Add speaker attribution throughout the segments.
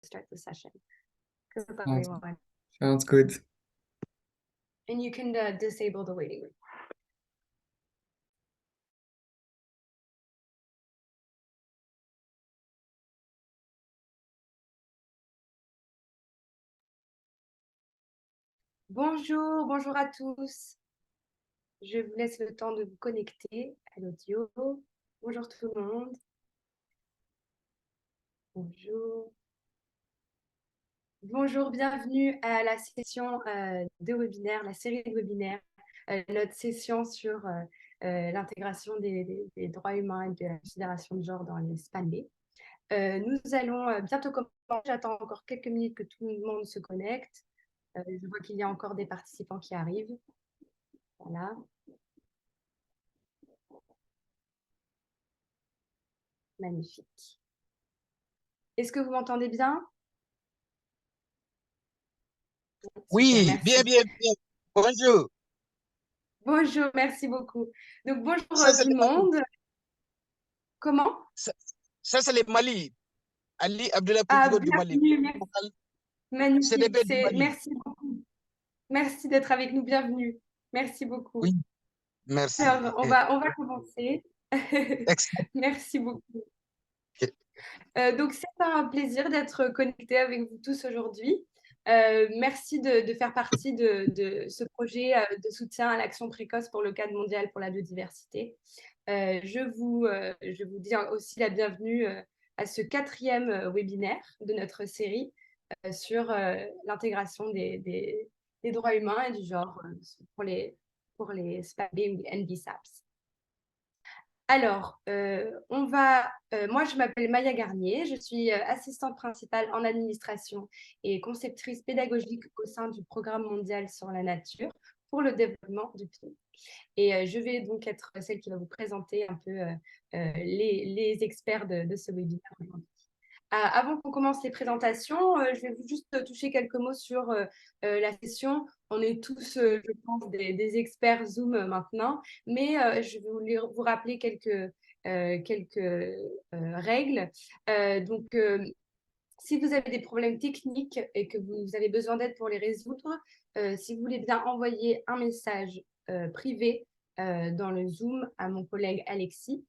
Speaker 1: start the session because
Speaker 2: Sounds,
Speaker 1: everyone,
Speaker 2: sounds good.
Speaker 1: and you can disable the waiting room. Bonjour, bonjour à tous. Je vous laisse le temps de vous connecter à l'audio. Bonjour tout le monde. Bonjour. Bonjour, bienvenue à la session de webinaire, la série de webinaires, notre session sur l'intégration des droits humains et de la considération de genre dans les SPANLE. Nous allons bientôt commencer. J'attends encore quelques minutes que tout le monde se connecte. Je vois qu'il y a encore des participants qui arrivent. Voilà. Magnifique. Est-ce que vous m'entendez bien? Super,
Speaker 3: Oui, bien,
Speaker 1: merci.
Speaker 3: bien, bien. Bonjour.
Speaker 1: Bonjour, merci beaucoup. Donc, bonjour
Speaker 3: Ça, c'est
Speaker 1: tout
Speaker 3: le
Speaker 1: le
Speaker 3: Mali.
Speaker 1: monde. Comment?
Speaker 3: Ça, c'est le Mali. Ali Abdullah
Speaker 1: Ah,
Speaker 3: Président du Mali.
Speaker 1: bienvenue, merci. Magnifique.
Speaker 3: CDB du Mali.
Speaker 1: Merci beaucoup. Merci d'être avec nous. Bienvenue. Merci beaucoup.
Speaker 3: Oui, merci.
Speaker 1: Alors, on va commencer.
Speaker 3: Excellent.
Speaker 1: Merci beaucoup. Donc, c'est un plaisir d'être connecté avec vous tous aujourd'hui. Merci de faire partie de ce projet de soutien à l'action précoce pour le cadre mondial pour la biodiversité. Je vous dis aussi la bienvenue à ce 4e webinaire de notre série sur l'intégration des droits humains et du genre pour les SPAB ou les NBSAPS. Alors, moi, je m'appelle Maya Garnier, je suis assistante principale en administration et conceptrice pédagogique au sein du Programme mondial sur la nature pour le développement du PNUD. Et je vais donc être celle qui va vous présenter un peu les experts de ce webinaire aujourd'hui. Avant qu'on commence les présentations, je vais juste toucher quelques mots sur la session. On est tous, je pense, des experts Zoom maintenant, mais je vais vous rappeler quelques règles. Donc, si vous avez des problèmes techniques et que vous avez besoin d'aide pour les résoudre, si vous voulez bien envoyer un message privé dans le Zoom à mon collègue Alexis.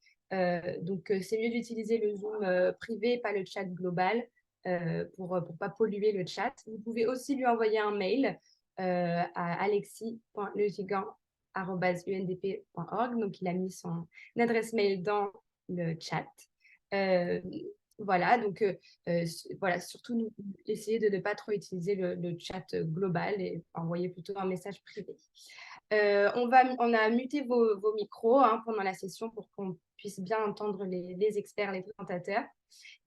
Speaker 1: Donc, c'est mieux d'utiliser le Zoom privé, pas le chat global, pour ne pas polluer le chat. Vous pouvez aussi lui envoyer un mail à alexis.legigan@undp.org. Donc, il a mis son adresse mail dans le chat. Voilà, donc voilà, surtout essayez de ne pas trop utiliser le chat global et envoyer plutôt un message privé. On a muté vos micros pendant la session pour qu'on puisse bien entendre les experts, les présentateurs.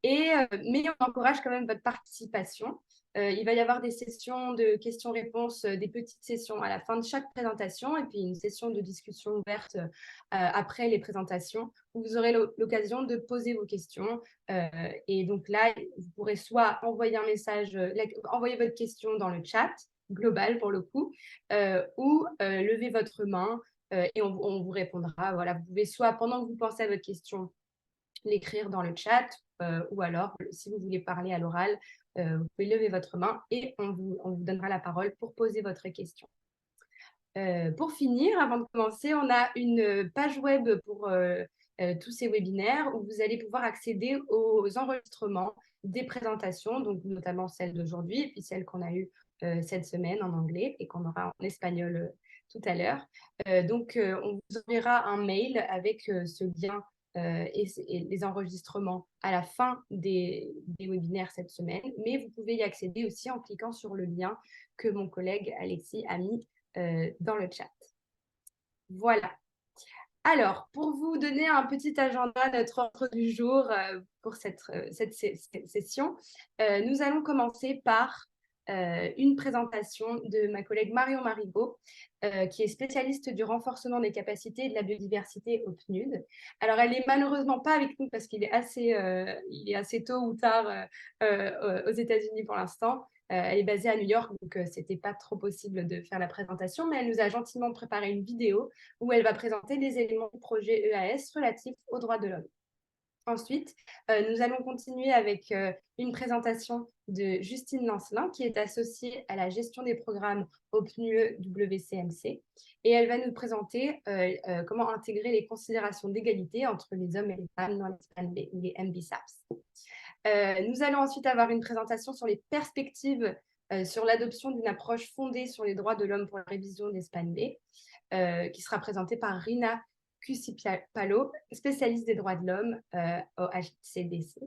Speaker 1: Mais on encourage quand même votre participation. Il va y avoir des sessions de questions-réponses, des petites sessions à la fin de chaque présentation et puis une session de discussion ouverte après les présentations où vous aurez l'occasion de poser vos questions. Et donc là, vous pourrez soit envoyer un message, envoyer votre question dans le chat global pour le coup, ou lever votre main et on vous répondra. Voilà, vous pouvez soit pendant que vous pensez à votre question, l'écrire dans le chat ou alors, si vous voulez parler à l'oral, vous pouvez lever votre main et on vous donnera la parole pour poser votre question. Pour finir, avant de commencer, on a une page web pour tous ces webinaires où vous allez pouvoir accéder aux enregistrements des présentations, donc notamment celle d'aujourd'hui et puis celle qu'on a eue cette semaine en anglais et qu'on aura en espagnol tout à l'heure. Donc, on vous enverra un mail avec ce lien et les enregistrements à la fin des webinaires cette semaine, mais vous pouvez y accéder aussi en cliquant sur le lien que mon collègue Alexis a mis dans le chat. Voilà. Alors, pour vous donner un petit agenda, notre ordre du jour pour cette session, nous allons commencer par une présentation de ma collègue Marion Marigot, qui est spécialiste du renforcement des capacités et de la biodiversité au PNUD. Alors, elle n'est malheureusement pas avec nous parce qu'il est assez tôt ou tard aux États-Unis pour l'instant. Elle est basée à New York, donc ce n'était pas trop possible de faire la présentation, mais elle nous a gentiment préparé une vidéo où elle va présenter les éléments du projet EAS relatifs aux droits de l'homme. Ensuite, nous allons continuer avec une présentation de Justine Lancelin, qui est associée à la gestion des programmes au PNUE WCMC. Et elle va nous présenter comment intégrer les considérations d'égalité entre les hommes et les femmes dans les MBSAPS. Nous allons ensuite avoir une présentation sur les perspectives sur l'adoption d'une approche fondée sur les droits de l'homme pour la révision des SPAN-B, qui sera présentée par Rina Cucipalo, spécialiste des droits de l'homme au HCDC.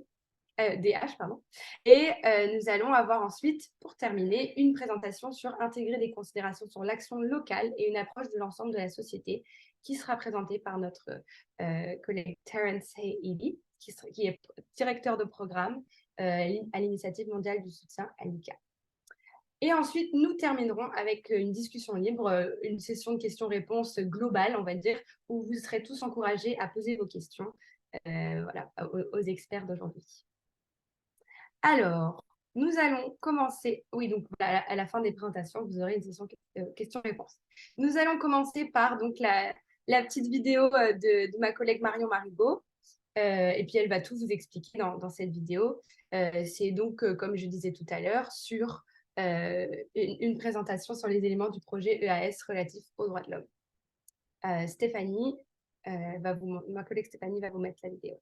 Speaker 1: DH, pardon. Et nous allons avoir ensuite, pour terminer, une présentation sur intégrer des considérations sur l'action locale et une approche de l'ensemble de la société qui sera présentée par notre collègue Terence Hay-Eby, qui est directeur de programme à l'Initiative mondiale du soutien à l'ICA. Et ensuite, nous terminerons avec une discussion libre, une session de questions-réponses globale, on va dire, où vous serez tous encouragés à poser vos questions voilà, aux experts d'aujourd'hui. Alors, nous allons commencer. Oui, donc à la fin des présentations, vous aurez une session questions-réponses. Nous allons commencer par donc, la petite vidéo de ma collègue Marion Marigot. Et puis, elle va tout vous expliquer dans cette vidéo. C'est donc, comme je disais tout à l'heure, sur une présentation sur les éléments du projet EAS relatif aux droits de l'homme. Stéphanie, ma collègue Stéphanie va vous mettre la vidéo.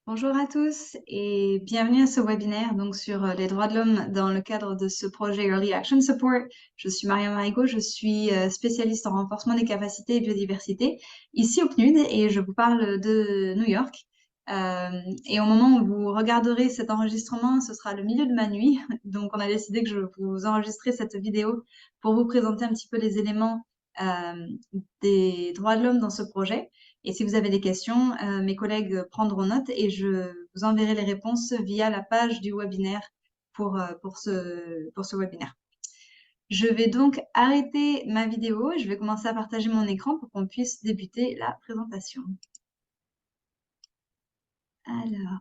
Speaker 2: Bonjour à tous et bienvenue à ce webinaire donc sur les droits de l'homme dans le cadre de ce projet Early Action Support. Je suis Mariam Marigot, je suis spécialiste en renforcement des capacités et biodiversité ici au PNUD et je vous parle de New York. Et au moment où vous regarderez cet enregistrement, ce sera le milieu de ma nuit. Donc on a décidé que je vous enregistrerai cette vidéo pour vous présenter un petit peu les éléments des droits de l'homme dans ce projet. Et si vous avez des questions, mes collègues prendront note et je vous enverrai les réponses via la page du webinaire pour ce webinaire. Je vais donc arrêter ma vidéo et je vais commencer à partager mon écran pour qu'on puisse débuter la présentation. Alors,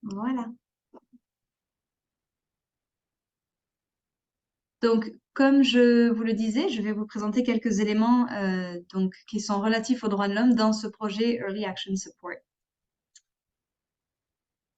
Speaker 2: voilà. Donc, comme je vous le disais, je vais vous présenter quelques éléments donc, qui sont relatifs aux droits de l'homme dans ce projet Early Action Support.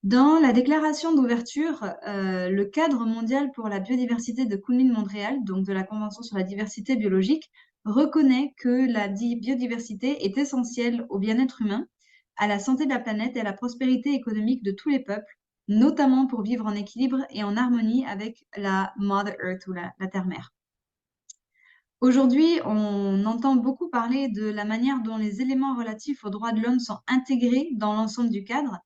Speaker 2: Dans la déclaration d'ouverture, le cadre mondial pour la biodiversité de Kunming-Montréal, donc de la Convention sur la diversité biologique, reconnaît que la biodiversité est essentielle au bien-être humain, à la santé de la planète et à la prospérité économique de tous les peuples, notamment pour vivre en équilibre et en harmonie avec la Mother Earth ou la Terre-Mère. Aujourd'hui, on entend beaucoup parler de la manière dont les éléments relatifs aux droits de l'homme sont intégrés dans l'ensemble du cadre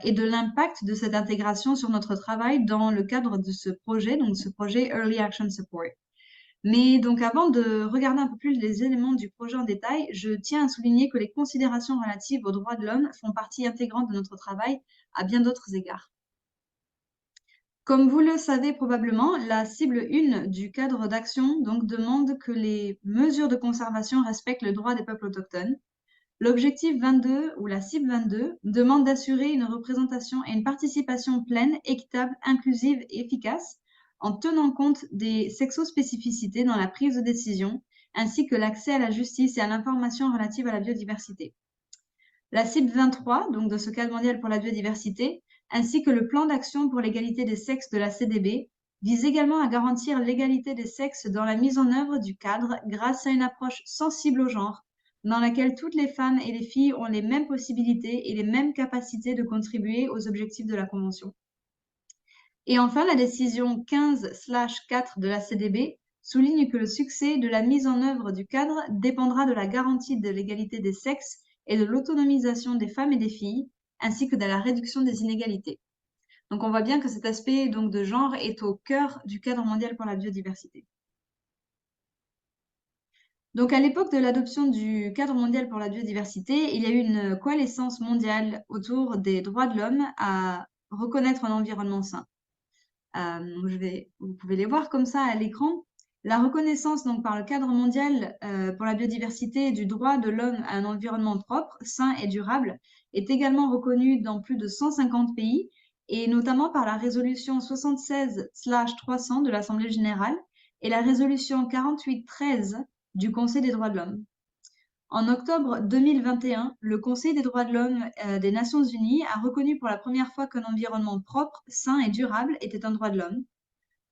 Speaker 2: et de l'impact de cette intégration sur notre travail dans le cadre de ce projet, donc ce projet Early Action Support. Mais donc avant de regarder un peu plus les éléments du projet en détail, je tiens à souligner que les considérations relatives aux droits de l'homme font partie intégrante de notre travail à bien d'autres égards. Comme vous le savez probablement, la cible 1 du cadre d'action donc demande que les mesures de conservation respectent le droit des peuples autochtones. L'objectif 22 ou la cible 22 demande d'assurer une représentation et une participation pleine, équitable, inclusive et efficace en tenant compte des sexospécificités dans la prise de décision ainsi que l'accès à la justice et à l'information relative à la biodiversité. La cible 23, donc de ce cadre mondial pour la biodiversité, ainsi que le plan d'action pour l'égalité des sexes de la CDB, vise également à garantir l'égalité des sexes dans la mise en œuvre du cadre grâce à une approche sensible au genre, dans laquelle toutes les femmes et les filles ont les mêmes possibilités et les mêmes capacités de contribuer aux objectifs de la Convention. Et enfin, la décision 15/4 de la CDB souligne que le succès de la mise en œuvre du cadre dépendra de la garantie de l'égalité des sexes et de l'autonomisation des femmes et des filles, ainsi que de la réduction des inégalités. Donc on voit bien que cet aspect donc, de genre est au cœur du cadre mondial pour la biodiversité. Donc à l'époque de l'adoption du cadre mondial pour la biodiversité, il y a eu une coalescence mondiale autour des droits de l'homme à reconnaître un environnement sain. Vous pouvez les voir comme ça à l'écran. La reconnaissance donc, par le cadre mondial pour la biodiversité du droit de l'homme à un environnement propre, sain et durable est également reconnue dans plus de 150 pays et notamment par la résolution 76/300 de l'Assemblée générale et la résolution 48/13 du Conseil des droits de l'homme. En octobre 2021, le Conseil des droits de l'homme des Nations Unies a reconnu pour la première fois qu'un environnement propre, sain et durable était un droit de l'homme.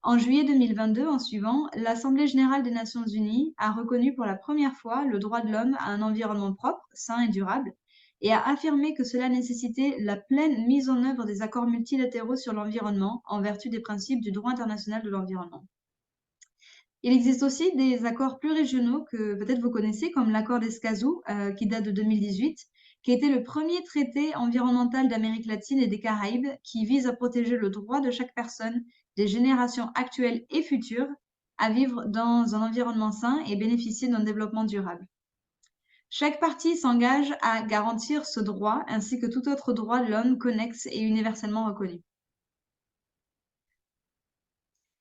Speaker 2: En juillet 2022, en suivant, l'Assemblée générale des Nations unies a reconnu pour la première fois le droit de l'homme à un environnement propre, sain et durable, et a affirmé que cela nécessitait la pleine mise en œuvre des accords multilatéraux sur l'environnement en vertu des principes du droit international de l'environnement. Il existe aussi des accords plus régionaux que peut-être vous connaissez, comme l'accord d'Escazú, qui date de 2018, qui était le premier traité environnemental d'Amérique latine et des Caraïbes qui vise à protéger le droit de chaque personne, des générations actuelles et futures, à vivre dans un environnement sain et bénéficier d'un développement durable. Chaque partie s'engage à garantir ce droit ainsi que tout autre droit de l'homme connexe et universellement reconnu.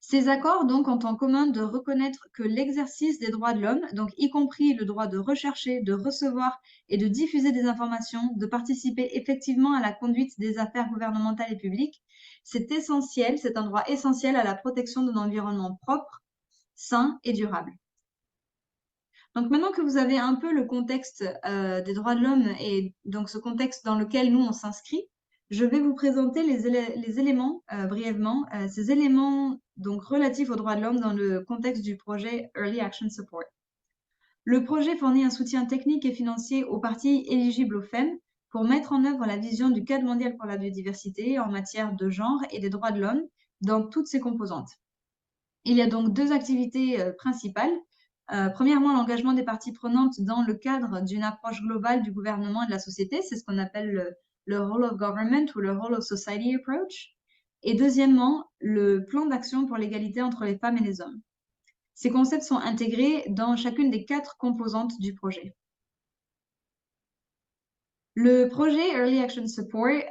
Speaker 2: Ces accords donc ont en commun de reconnaître que l'exercice des droits de l'homme, donc y compris le droit de rechercher, de recevoir et de diffuser des informations, de participer effectivement à la conduite des affaires gouvernementales et publiques, c'est essentiel, c'est un droit essentiel à la protection d'un environnement propre, sain et durable. Donc maintenant que vous avez un peu le contexte des droits de l'homme et donc ce contexte dans lequel nous on s'inscrit, je vais vous présenter les éléments brièvement, ces éléments donc relatifs aux droits de l'homme dans le contexte du projet Early Action Support. Le projet fournit un soutien technique et financier aux parties éligibles au FEM pour mettre en œuvre la vision du Cadre mondial pour la biodiversité en matière de genre et des droits de l'homme dans toutes ses composantes. Il y a donc deux activités principales. Premièrement, l'engagement des parties prenantes dans le cadre d'une approche globale du gouvernement et de la société, c'est ce qu'on appelle le Whole of Government ou le Whole of Society Approach. Et deuxièmement, le plan d'action pour l'égalité entre les femmes et les hommes. Ces concepts sont intégrés dans chacune des 4 composantes du projet. Le projet Early Action Support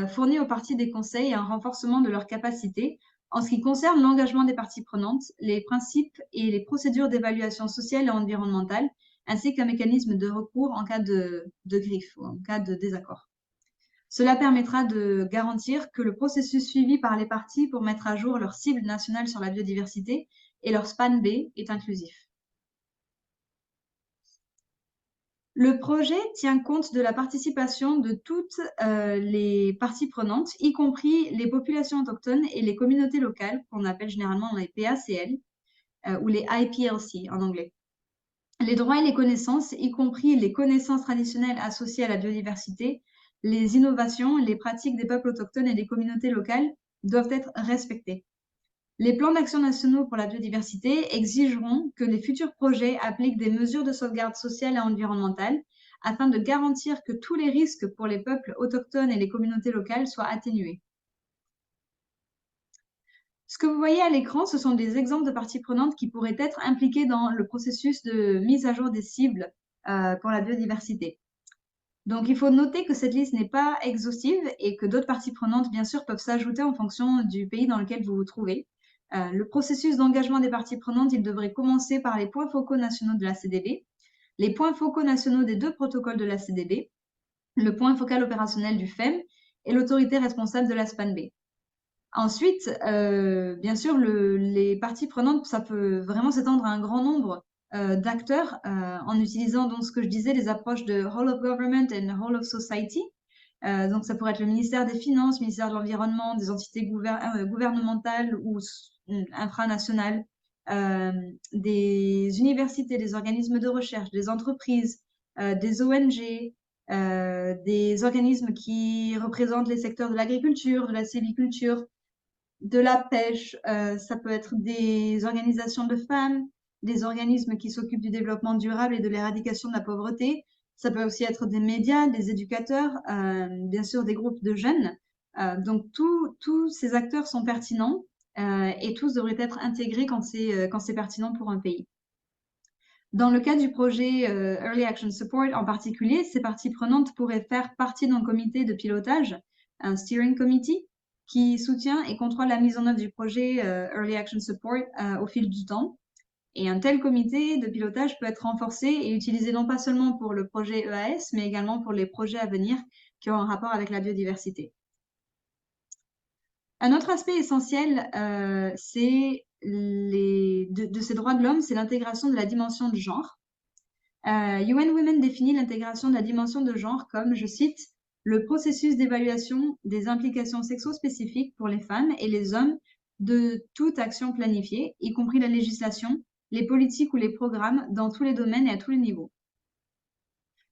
Speaker 2: fournit aux parties des conseils un renforcement de leurs capacités en ce qui concerne l'engagement des parties prenantes, les principes et les procédures d'évaluation sociale et environnementale, ainsi qu'un mécanisme de recours en cas de griffe ou en cas de désaccord. Cela permettra de garantir que le processus suivi par les parties pour mettre à jour leur cible nationale sur la biodiversité et leur SPAN B est inclusif. Le projet tient compte de la participation de toutes les parties prenantes, y compris les populations autochtones et les communautés locales, qu'on appelle généralement les PACL, ou les IPLC en anglais. Les droits et les connaissances, y compris les connaissances traditionnelles associées à la biodiversité, les innovations, les pratiques des peuples autochtones et des communautés locales doivent être respectés. Les plans d'action nationaux pour la biodiversité exigeront que les futurs projets appliquent des mesures de sauvegarde sociale et environnementale afin de garantir que tous les risques pour les peuples autochtones et les communautés locales soient atténués. Ce que vous voyez à l'écran, ce sont des exemples de parties prenantes qui pourraient être impliquées dans le processus de mise à jour des cibles pour la biodiversité. Donc, il faut noter que cette liste n'est pas exhaustive et que d'autres parties prenantes, bien sûr, peuvent s'ajouter en fonction du pays dans lequel vous vous trouvez. Le processus d'engagement des parties prenantes, il devrait commencer par les points focaux nationaux de la CDB, les points focaux nationaux des 2 protocoles de la CDB, le point focal opérationnel du FEM et l'autorité responsable de la SPAN B. Ensuite, bien sûr, les parties prenantes, ça peut vraiment s'étendre à un grand nombre d'acteurs en utilisant donc ce que je disais, les approches de Whole of Government et Whole of Society. Donc, ça pourrait être le ministère des Finances, le ministère de l'Environnement, des entités gouvernementales ou infranationales, des universités, des organismes de recherche, des entreprises, des ONG, des organismes qui représentent les secteurs de l'agriculture, de la sylviculture, de la pêche. Ça peut être des organisations de femmes, des organismes qui s'occupent du développement durable et de l'éradication de la pauvreté. Ça peut aussi être des médias, des éducateurs, bien sûr des groupes de jeunes. Donc tous ces acteurs sont pertinents et tous devraient être intégrés quand c'est pertinent pour un pays. Dans le cas du projet Early Action Support en particulier, ces parties prenantes pourraient faire partie d'un comité de pilotage, un steering committee, qui soutient et contrôle la mise en œuvre du projet Early Action Support au fil du temps. Et un tel comité de pilotage peut être renforcé et utilisé non pas seulement pour le projet EAS, mais également pour les projets à venir qui ont un rapport avec la biodiversité. Un autre aspect essentiel de ces droits de l'homme, c'est l'intégration de la dimension de genre. UN Women définit l'intégration de la dimension de genre comme, je cite, le processus d'évaluation des implications sexo-spécifiques pour les femmes et les hommes de toute action planifiée, y compris la législation, les politiques ou les programmes dans tous les domaines et à tous les niveaux.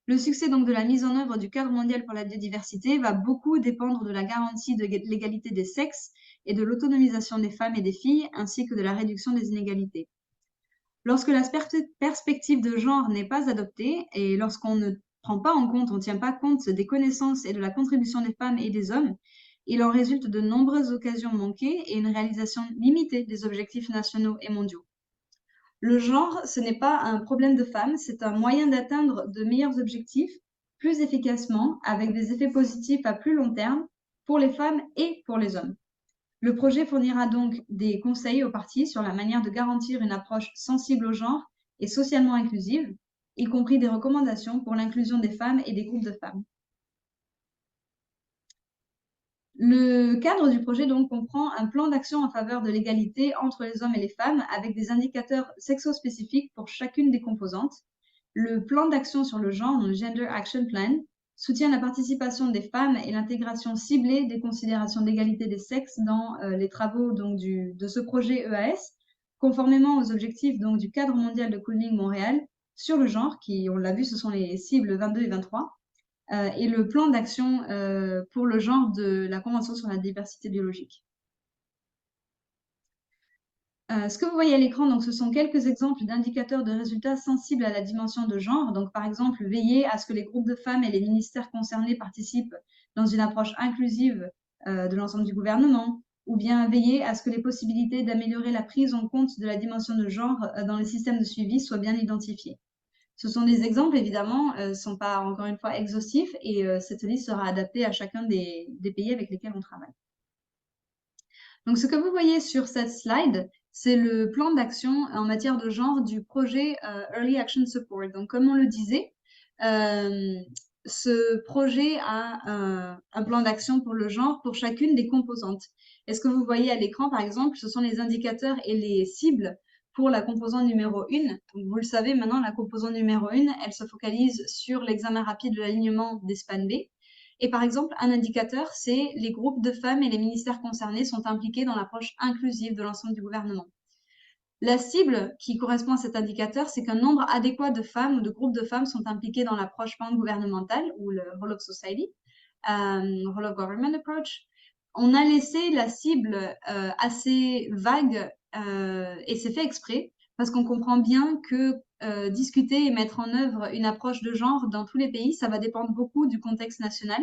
Speaker 2: Le succès donc de la mise en œuvre du cadre mondial pour la biodiversité va beaucoup dépendre de la garantie de l'égalité des sexes et de l'autonomisation des femmes et des filles, ainsi que de la réduction des inégalités. Lorsque la perspective de genre n'est pas adoptée et lorsqu'on ne prend pas en compte, on ne tient pas compte des connaissances et de la contribution des femmes et des hommes, il en résulte de nombreuses occasions manquées et une réalisation limitée des objectifs nationaux et mondiaux. Le genre, ce n'est pas un problème de femmes, c'est un moyen d'atteindre de meilleurs objectifs plus efficacement, avec des effets positifs à plus long terme pour les femmes et pour les hommes. Le projet fournira donc des conseils aux parties sur la manière de garantir une approche sensible au genre et socialement inclusive, y compris des recommandations pour l'inclusion des femmes et des groupes de femmes. Le cadre du projet donc comprend un plan d'action en faveur de l'égalité entre les hommes et les femmes avec des indicateurs sexo-spécifiques pour chacune des composantes. Le plan d'action sur le genre, le Gender Action Plan, soutient la participation des femmes et l'intégration ciblée des considérations d'égalité des sexes dans les travaux donc, de ce projet EAS, conformément aux objectifs donc, du cadre mondial de Kunming Montréal sur le genre, qui, on l'a vu, ce sont les cibles 22 et 23. Et le plan d'action pour le genre de la Convention sur la diversité biologique. Ce que vous voyez à l'écran, donc, ce sont quelques exemples d'indicateurs de résultats sensibles à la dimension de genre. Donc, par exemple, veiller à ce que les groupes de femmes et les ministères concernés participent dans une approche inclusive de l'ensemble du gouvernement, ou bien veiller à ce que les possibilités d'améliorer la prise en compte de la dimension de genre dans les systèmes de suivi soient bien identifiées. Ce sont des exemples, évidemment, ne sont pas, encore une fois, exhaustifs et cette liste sera adaptée à chacun des pays avec lesquels on travaille. Donc, ce que vous voyez sur cette slide, c'est le plan d'action en matière de genre du projet Early Action Support. Donc, comme on le disait, ce projet a un plan d'action pour le genre pour chacune des composantes. Et ce que vous voyez à l'écran, par exemple, ce sont les indicateurs et les cibles pour la composante numéro 1. Donc, vous le savez maintenant, la composante numéro 1, elle se focalise sur l'examen rapide de l'alignement des SPAN B. Et par exemple, un indicateur, c'est les groupes de femmes et les ministères concernés sont impliqués dans l'approche inclusive de l'ensemble du gouvernement. La cible qui correspond à cet indicateur, c'est qu'un nombre adéquat de femmes ou de groupes de femmes sont impliqués dans l'approche pan-gouvernementale ou le Whole of Society, Whole of Government Approach. On a laissé la cible assez vague et c'est fait exprès parce qu'on comprend bien que discuter et mettre en œuvre une approche de genre dans tous les pays, ça va dépendre beaucoup du contexte national.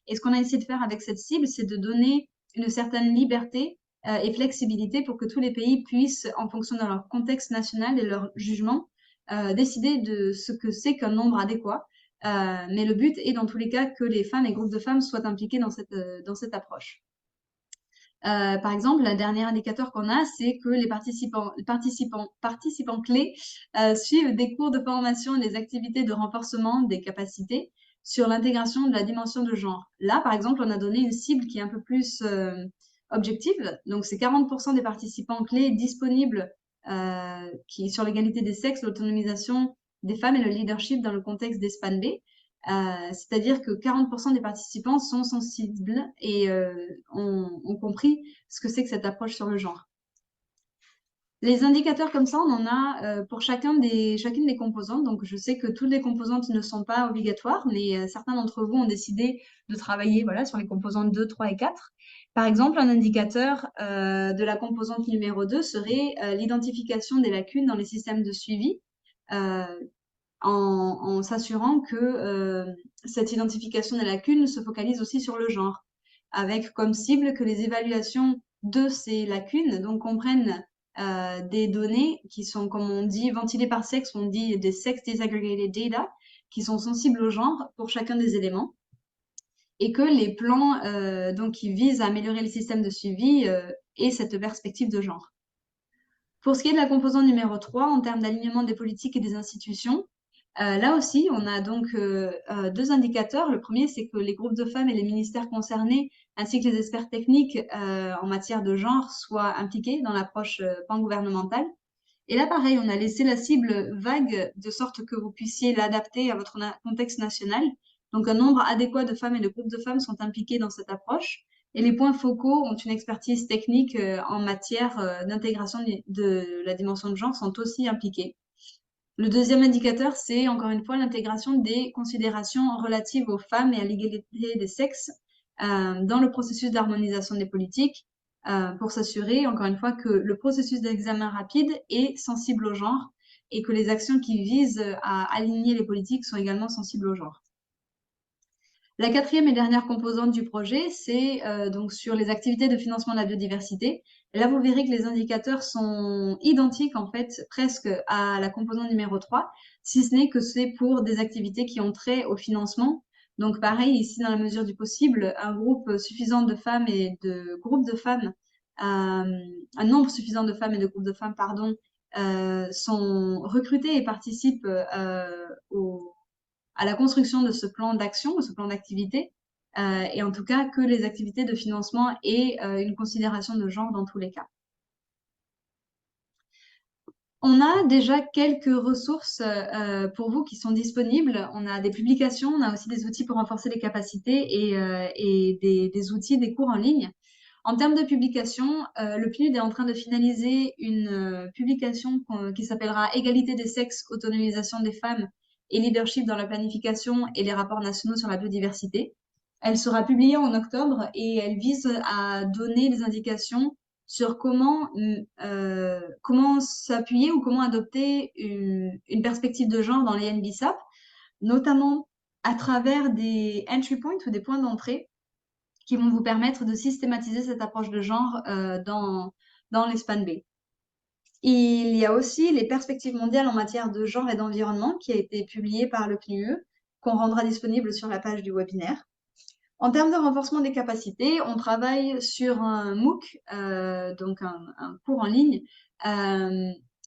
Speaker 2: Et ce qu'on a essayé de faire avec cette cible, c'est de donner une certaine liberté et flexibilité pour que tous les pays puissent, en fonction de leur contexte national et leur jugement, décider de ce que c'est qu'un nombre adéquat. Mais le but est dans tous les cas que les femmes et groupes de femmes soient impliqués dans cette approche. Par exemple, le dernier indicateur qu'on a, c'est que les participants clés suivent des cours de formation et des activités de renforcement des capacités sur l'intégration de la dimension de genre. Là, par exemple, on a donné une cible qui est un peu plus objective. Donc, c'est 40% des participants clés disponibles sur l'égalité des sexes, l'autonomisation des femmes et le leadership dans le contexte des SPAN B. C'est-à-dire que 40% des participants sont sensibles et ont compris ce que c'est que cette approche sur le genre. Les indicateurs comme ça, on en a pour chacune des composantes. Donc, je sais que toutes les composantes ne sont pas obligatoires, mais certains d'entre vous ont décidé de travailler voilà, sur les composantes 2, 3 et 4. Par exemple, un indicateur de la composante numéro 2 serait l'identification des lacunes dans les systèmes de suivi. En s'assurant que cette identification des lacunes se focalise aussi sur le genre, avec comme cible que les évaluations de ces lacunes donc comprennent des données qui sont, comme on dit, ventilées par sexe, on dit des sex disaggregated data, qui sont sensibles au genre pour chacun des éléments, et que les plans donc, qui visent à améliorer le système de suivi aient cette perspective de genre. Pour ce qui est de la composante numéro 3, en termes d'alignement des politiques et des institutions, là aussi, on a donc deux indicateurs. Le premier, c'est que les groupes de femmes et les ministères concernés, ainsi que les experts techniques en matière de genre, soient impliqués dans l'approche pan-gouvernementale. Et là, pareil, on a laissé la cible vague de sorte que vous puissiez l'adapter à votre contexte national. Donc, un nombre adéquat de femmes et de groupes de femmes sont impliqués dans cette approche. Et les points focaux ont une expertise technique en matière d'intégration de la dimension de genre sont aussi impliqués. Le deuxième indicateur, c'est encore une fois l'intégration des considérations relatives aux femmes et à l'égalité des sexes dans le processus d'harmonisation des politiques pour s'assurer, encore une fois, que le processus d'examen rapide est sensible au genre et que les actions qui visent à aligner les politiques sont également sensibles au genre. La quatrième et dernière composante du projet, c'est donc sur les activités de financement de la biodiversité. Et là, vous verrez que les indicateurs sont identiques, en fait, presque à la composante numéro 3, si ce n'est que c'est pour des activités qui ont trait au financement. Donc, pareil, ici, dans la mesure du possible, un groupe suffisant de femmes et de groupes de femmes, un nombre suffisant de femmes et de groupes de femmes, pardon, sont recrutés et participent à la construction de ce plan d'action, de ce plan d'activité, et en tout cas que les activités de financement aient une considération de genre dans tous les cas. On a déjà quelques ressources pour vous qui sont disponibles. On a des publications, on a aussi des outils pour renforcer les capacités et des outils, des cours en ligne. En termes de publication, le PNUD est en train de finaliser une publication qui s'appellera Égalité des sexes, autonomisation des femmes et leadership dans la planification et les rapports nationaux sur la biodiversité. Elle sera publiée en octobre et elle vise à donner des indications sur comment s'appuyer ou comment adopter une perspective de genre dans les NBSAP, notamment à travers des entry points ou des points d'entrée qui vont vous permettre de systématiser cette approche de genre dans les SPAN B. Il y a aussi les perspectives mondiales en matière de genre et d'environnement qui a été publié par le CNUE, qu'on rendra disponible sur la page du webinaire. En termes de renforcement des capacités, on travaille sur un MOOC, donc un cours en ligne,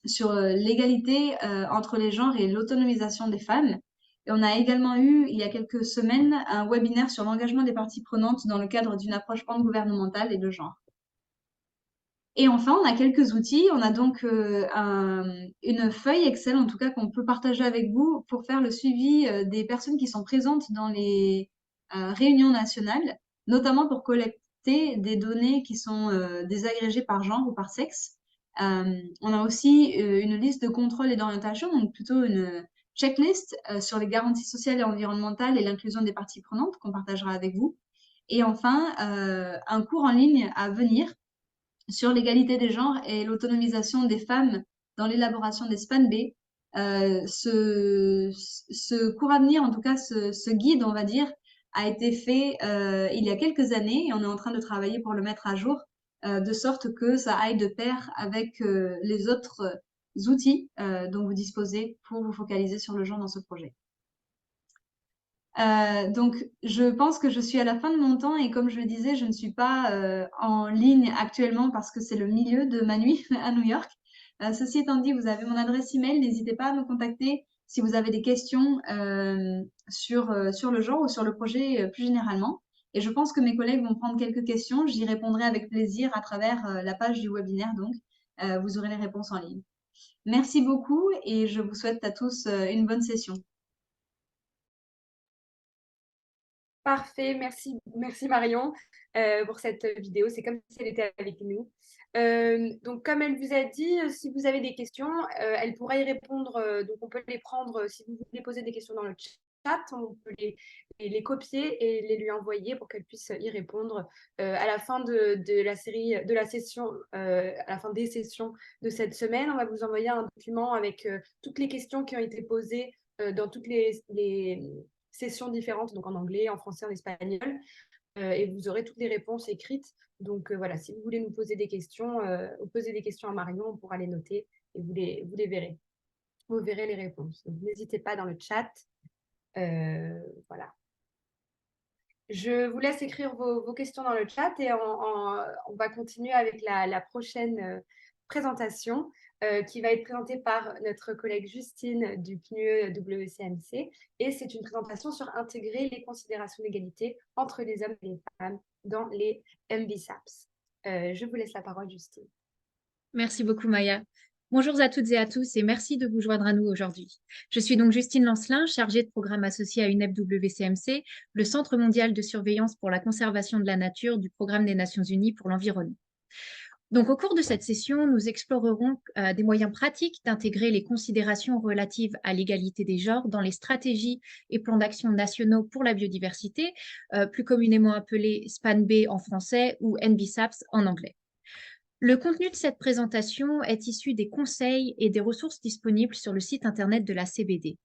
Speaker 2: sur l'égalité entre les genres et l'autonomisation des femmes. Et on a également eu, il y a quelques semaines, un webinaire sur l'engagement des parties prenantes dans le cadre d'une approche pan-gouvernementale et de genre. Et enfin, on a quelques outils. On a donc une feuille Excel, en tout cas, qu'on peut partager avec vous pour faire le suivi des personnes qui sont présentes dans les réunions nationales, notamment pour collecter des données qui sont désagrégées par genre ou par sexe. On a aussi une liste de contrôle et d'orientation, donc plutôt une checklist sur les garanties sociales et environnementales et l'inclusion des parties prenantes qu'on partagera avec vous. Et enfin, un cours en ligne à venir sur l'égalité des genres et l'autonomisation des femmes dans l'élaboration des SPAN B. Ce cours à venir, en tout cas ce guide, on va dire, a été fait il y a quelques années et on est en train de travailler pour le mettre à jour de sorte que ça aille de pair avec les autres outils dont vous disposez pour vous focaliser sur le genre dans ce projet. Donc, je pense que je suis à la fin de mon temps et comme je le disais, je ne suis pas en ligne actuellement parce que c'est le milieu de ma nuit à New York. Ceci étant dit, vous avez mon adresse email, n'hésitez pas à me contacter si vous avez des questions sur le genre ou sur le projet plus généralement. Et je pense que mes collègues vont prendre quelques questions, j'y répondrai avec plaisir à travers la page du webinaire, donc vous aurez les réponses en ligne. Merci beaucoup et je vous souhaite à tous une bonne session.
Speaker 1: Parfait, merci Marion pour cette vidéo. C'est comme si elle était avec nous. Donc, comme elle vous a dit, si vous avez des questions, elle pourra y répondre. Donc, on peut les prendre si vous voulez poser des questions dans le chat. On peut les copier et les lui envoyer pour qu'elle puisse y répondre à la fin de la série, de la session, à la fin des sessions de cette semaine. On va vous envoyer un document avec toutes les questions qui ont été posées dans toutes les sessions différentes, donc en anglais, en français, en espagnol, et vous aurez toutes les réponses écrites. Donc voilà, si vous voulez nous poser des questions, poser des questions à Marion, on pourra les noter et vous les verrez. Vous verrez les réponses. Donc n'hésitez pas dans le chat. Voilà. Je vous laisse écrire vos questions dans le chat et on va continuer avec la prochaine présentation qui va être présentée par notre collègue Justine du PNUE WCMC. Et c'est une présentation sur intégrer les considérations d'égalité entre les hommes et les femmes dans les MBSAPS. Je vous laisse la parole, Justine.
Speaker 4: Merci beaucoup, Maya. Bonjour à toutes et à tous et merci de vous joindre à nous aujourd'hui. Je suis donc Justine Lancelin, chargée de programme associée à UNEP WCMC, le Centre mondial de surveillance pour la conservation de la nature du Programme des Nations Unies pour l'environnement. Donc, au cours de cette session, nous explorerons des moyens pratiques d'intégrer les considérations relatives à l'égalité des genres dans les stratégies et plans d'action nationaux pour la biodiversité, plus communément appelés SPAN-B en français ou NBSAPS en anglais. Le contenu de cette présentation est issu des conseils et des ressources disponibles sur le site internet de la CBD.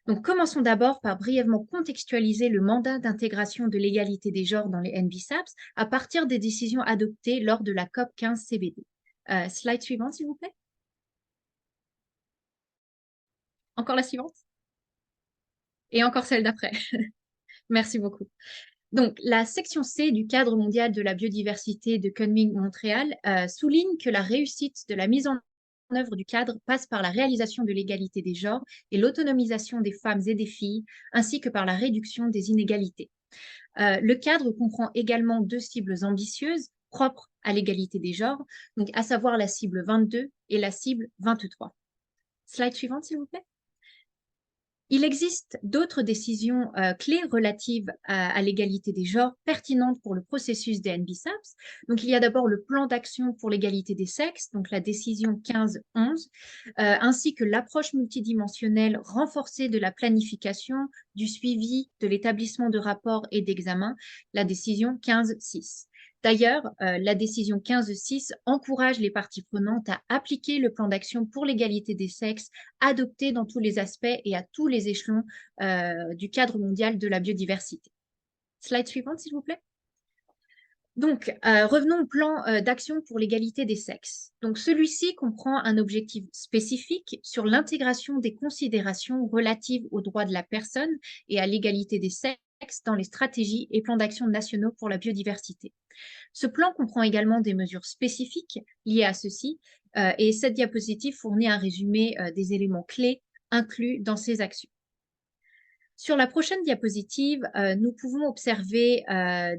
Speaker 4: Donc, commençons d'abord par brièvement contextualiser le mandat d'intégration de l'égalité des genres dans les NBSAPS à partir des décisions adoptées lors de la COP 15 CBD. Slide suivante, s'il vous plaît. Encore la suivante. Et encore celle d'après. Merci beaucoup. Donc, la section C du cadre mondial de la biodiversité de Kunming-Montréal souligne que la réussite de la mise en œuvre du cadre passe par la réalisation de l'égalité des genres et l'autonomisation des femmes et des filles, ainsi que par la réduction des inégalités. Le cadre comprend également 2 cibles ambitieuses propres à l'égalité des genres, donc à savoir la cible 22 et la cible 23. Slide suivante, s'il vous plaît. Il existe d'autres décisions clés relatives à l'égalité des genres pertinentes pour le processus des NBSAPS. Donc, il y a d'abord le plan d'action pour l'égalité des sexes, donc la décision 15-11, ainsi que l'approche multidimensionnelle renforcée de la planification, du suivi, de l'établissement de rapports et d'examens, la décision 15-6. D'ailleurs, la décision 15-6 encourage les parties prenantes à appliquer le plan d'action pour l'égalité des sexes adopté dans tous les aspects et à tous les échelons du cadre mondial de la biodiversité. Slide suivante, s'il vous plaît. Donc, revenons au plan d'action pour l'égalité des sexes. Donc, celui-ci comprend un objectif spécifique sur l'intégration des considérations relatives aux droits de la personne et à l'égalité des sexes dans les stratégies et plans d'action nationaux pour la biodiversité. Ce plan comprend également des mesures spécifiques liées à ceci et cette diapositive fournit un résumé des éléments clés inclus dans ces actions. Sur la prochaine diapositive, nous pouvons observer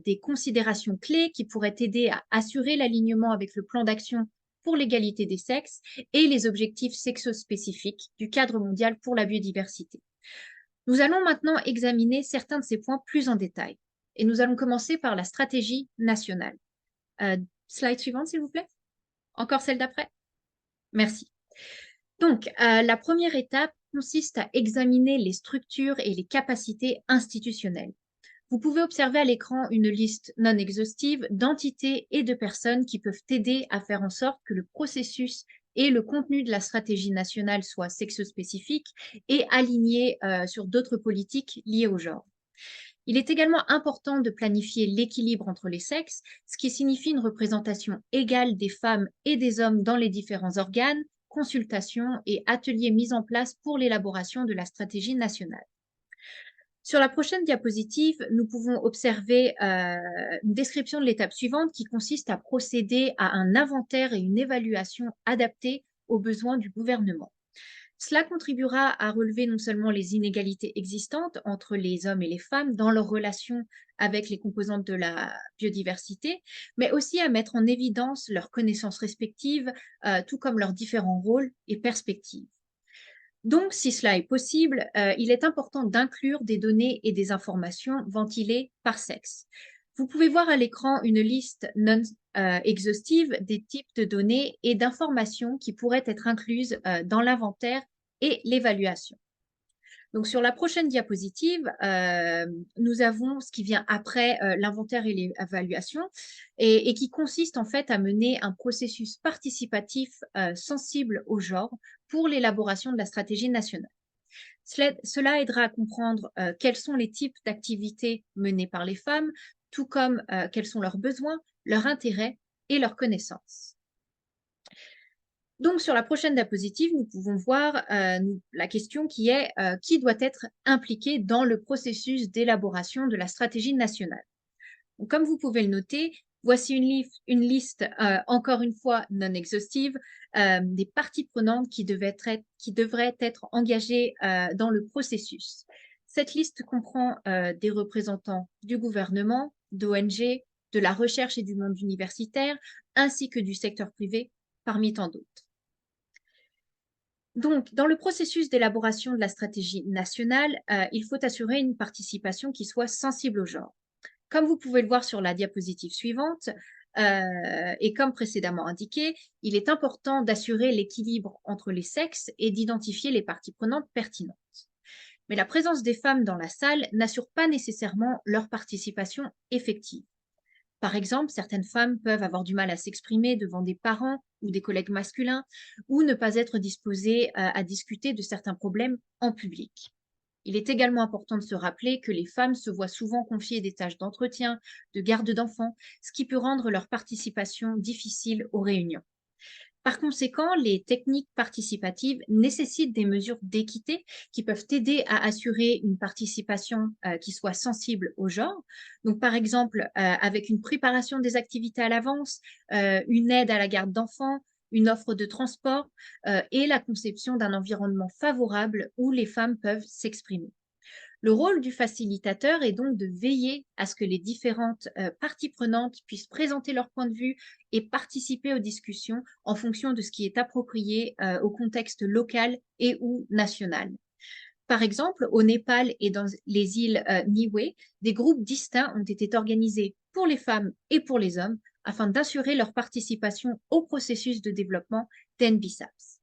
Speaker 4: des considérations clés qui pourraient aider à assurer l'alignement avec le plan d'action pour l'égalité des sexes et les objectifs sexospécifiques du cadre mondial pour la biodiversité. Nous allons maintenant examiner certains de ces points plus en détail. Et nous allons commencer par la stratégie nationale. Slide suivante, s'il vous plaît. Encore celle d'après. Merci. Donc, la première étape consiste à examiner les structures et les capacités institutionnelles. Vous pouvez observer à l'écran une liste non exhaustive d'entités et de personnes qui peuvent aider à faire en sorte que le processus et le contenu de la stratégie nationale soient sexospécifiques et alignés sur d'autres politiques liées au genre. Il est également important de planifier l'équilibre entre les sexes, ce qui signifie une représentation égale des femmes et des hommes dans les différents organes, consultations et ateliers mis en place pour l'élaboration de la stratégie nationale. Sur la prochaine diapositive, nous pouvons observer une description de l'étape suivante qui consiste à procéder à un inventaire et une évaluation adaptée aux besoins du gouvernement. Cela contribuera à relever non seulement les inégalités existantes entre les hommes et les femmes dans leurs relations avec les composantes de la biodiversité, mais aussi à mettre en évidence leurs connaissances respectives, tout comme leurs différents rôles et perspectives. Donc, si cela est possible, il est important d'inclure des données et des informations ventilées par sexe. Vous pouvez voir à l'écran une liste non exhaustive des types de données et d'informations qui pourraient être incluses dans l'inventaire et l'évaluation. Donc, sur la prochaine diapositive, nous avons ce qui vient après l'inventaire et l'évaluation et qui consiste en fait à mener un processus participatif sensible au genre pour l'élaboration de la stratégie nationale. Cela aidera à comprendre quels sont les types d'activités menées par les femmes, tout comme quels sont leurs besoins, leurs intérêts et leurs connaissances. Donc, sur la prochaine diapositive, nous pouvons voir la question qui est qui doit être impliqué dans le processus d'élaboration de la stratégie nationale. Donc, comme vous pouvez le noter, voici une liste, encore une fois, non exhaustive, des parties prenantes qui devraient être engagées dans le processus. Cette liste comprend des représentants du gouvernement, d'ONG, de la recherche et du monde universitaire, ainsi que du secteur privé, parmi tant d'autres. Donc, dans le processus d'élaboration de la stratégie nationale, il faut assurer une participation qui soit sensible au genre. Comme vous pouvez le voir sur la diapositive suivante, et comme précédemment indiqué, il est important d'assurer l'équilibre entre les sexes et d'identifier les parties prenantes pertinentes. Mais la présence des femmes dans la salle n'assure pas nécessairement leur participation effective. Par exemple, certaines femmes peuvent avoir du mal à s'exprimer devant des parents ou des collègues masculins ou ne pas être disposées à discuter de certains problèmes en public. Il est également important de se rappeler que les femmes se voient souvent confier des tâches d'entretien, de garde d'enfants, ce qui peut rendre leur participation difficile aux réunions. Par conséquent, les techniques participatives nécessitent des mesures d'équité qui peuvent aider à assurer une participation qui soit sensible au genre. Donc, par exemple, avec une préparation des activités à l'avance, une aide à la garde d'enfants, une offre de transport et la conception d'un environnement favorable où les femmes peuvent s'exprimer. Le rôle du facilitateur est donc de veiller à ce que les différentes parties prenantes puissent présenter leur point de vue et participer aux discussions en fonction de ce qui est approprié au contexte local et ou national. Par exemple, au Népal et dans les îles Niue, des groupes distincts ont été organisés pour les femmes et pour les hommes afin d'assurer leur participation au processus de développement d'NBSAPS.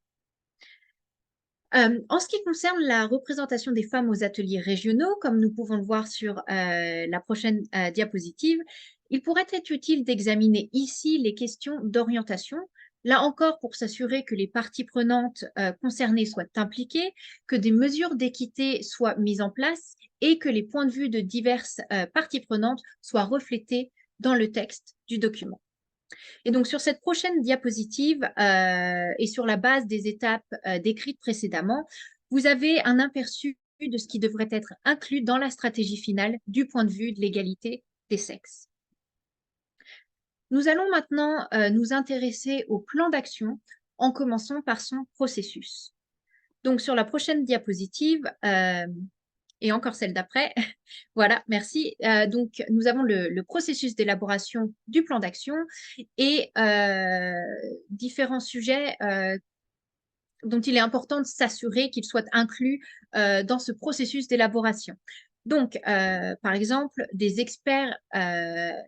Speaker 4: En ce qui concerne la représentation des femmes aux ateliers régionaux, comme nous pouvons le voir sur la prochaine diapositive, il pourrait être utile d'examiner ici les questions d'orientation, là encore pour s'assurer que les parties prenantes concernées soient impliquées, que des mesures d'équité soient mises en place et que les points de vue de diverses parties prenantes soient reflétés dans le texte du document. Et donc, sur cette prochaine diapositive et sur la base des étapes décrites précédemment, vous avez un aperçu de ce qui devrait être inclus dans la stratégie finale du point de vue de l'égalité des sexes. Nous allons maintenant nous intéresser au plan d'action en commençant par son processus. Donc, sur la prochaine diapositive, et encore celle d'après. Voilà, merci. Donc, nous avons le processus d'élaboration du plan d'action et différents sujets dont il est important de s'assurer qu'ils soient inclus dans ce processus d'élaboration. Donc, par exemple, des experts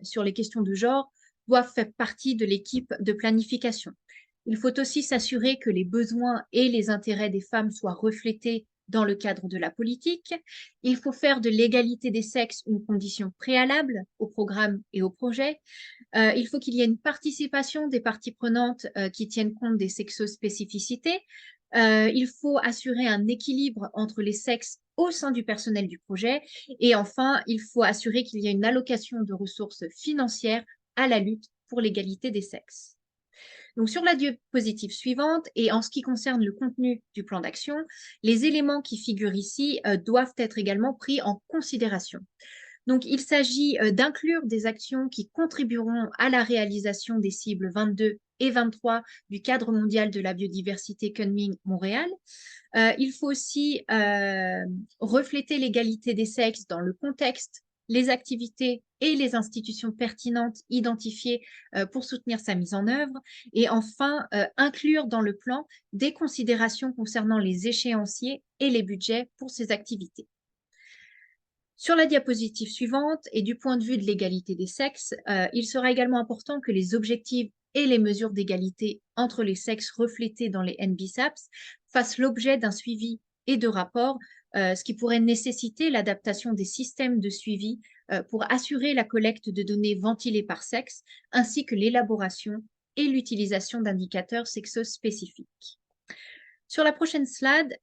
Speaker 4: sur les questions de genre doivent faire partie de l'équipe de planification. Il faut aussi s'assurer que les besoins et les intérêts des femmes soient reflétés dans le cadre de la politique. Il faut faire de l'égalité des sexes une condition préalable au programme et au projet. Il faut qu'il y ait une participation des parties prenantes qui tiennent compte des sexospécificités. Il faut assurer un équilibre entre les sexes au sein du personnel du projet. Et enfin, il faut assurer qu'il y ait une allocation de ressources financières à la lutte pour l'égalité des sexes. Donc, sur la diapositive suivante, et en ce qui concerne le contenu du plan d'action, les éléments qui figurent ici doivent être également pris en considération. Donc, il s'agit d'inclure des actions qui contribueront à la réalisation des cibles 22 et 23 du cadre mondial de la biodiversité Kunming-Montréal. Il faut aussi refléter l'égalité des sexes dans le contexte, les activités et les institutions pertinentes identifiées pour soutenir sa mise en œuvre. Et enfin, inclure dans le plan des considérations concernant les échéanciers et les budgets pour ces activités. Sur la diapositive suivante, et du point de vue de l'égalité des sexes, il sera également important que les objectifs et les mesures d'égalité entre les sexes reflétés dans les NBSAPS fassent l'objet d'un suivi et de rapports, ce qui pourrait nécessiter l'adaptation des systèmes de suivi pour assurer la collecte de données ventilées par sexe, ainsi que l'élaboration et l'utilisation d'indicateurs sexo-spécifiques. Sur la prochaine slide,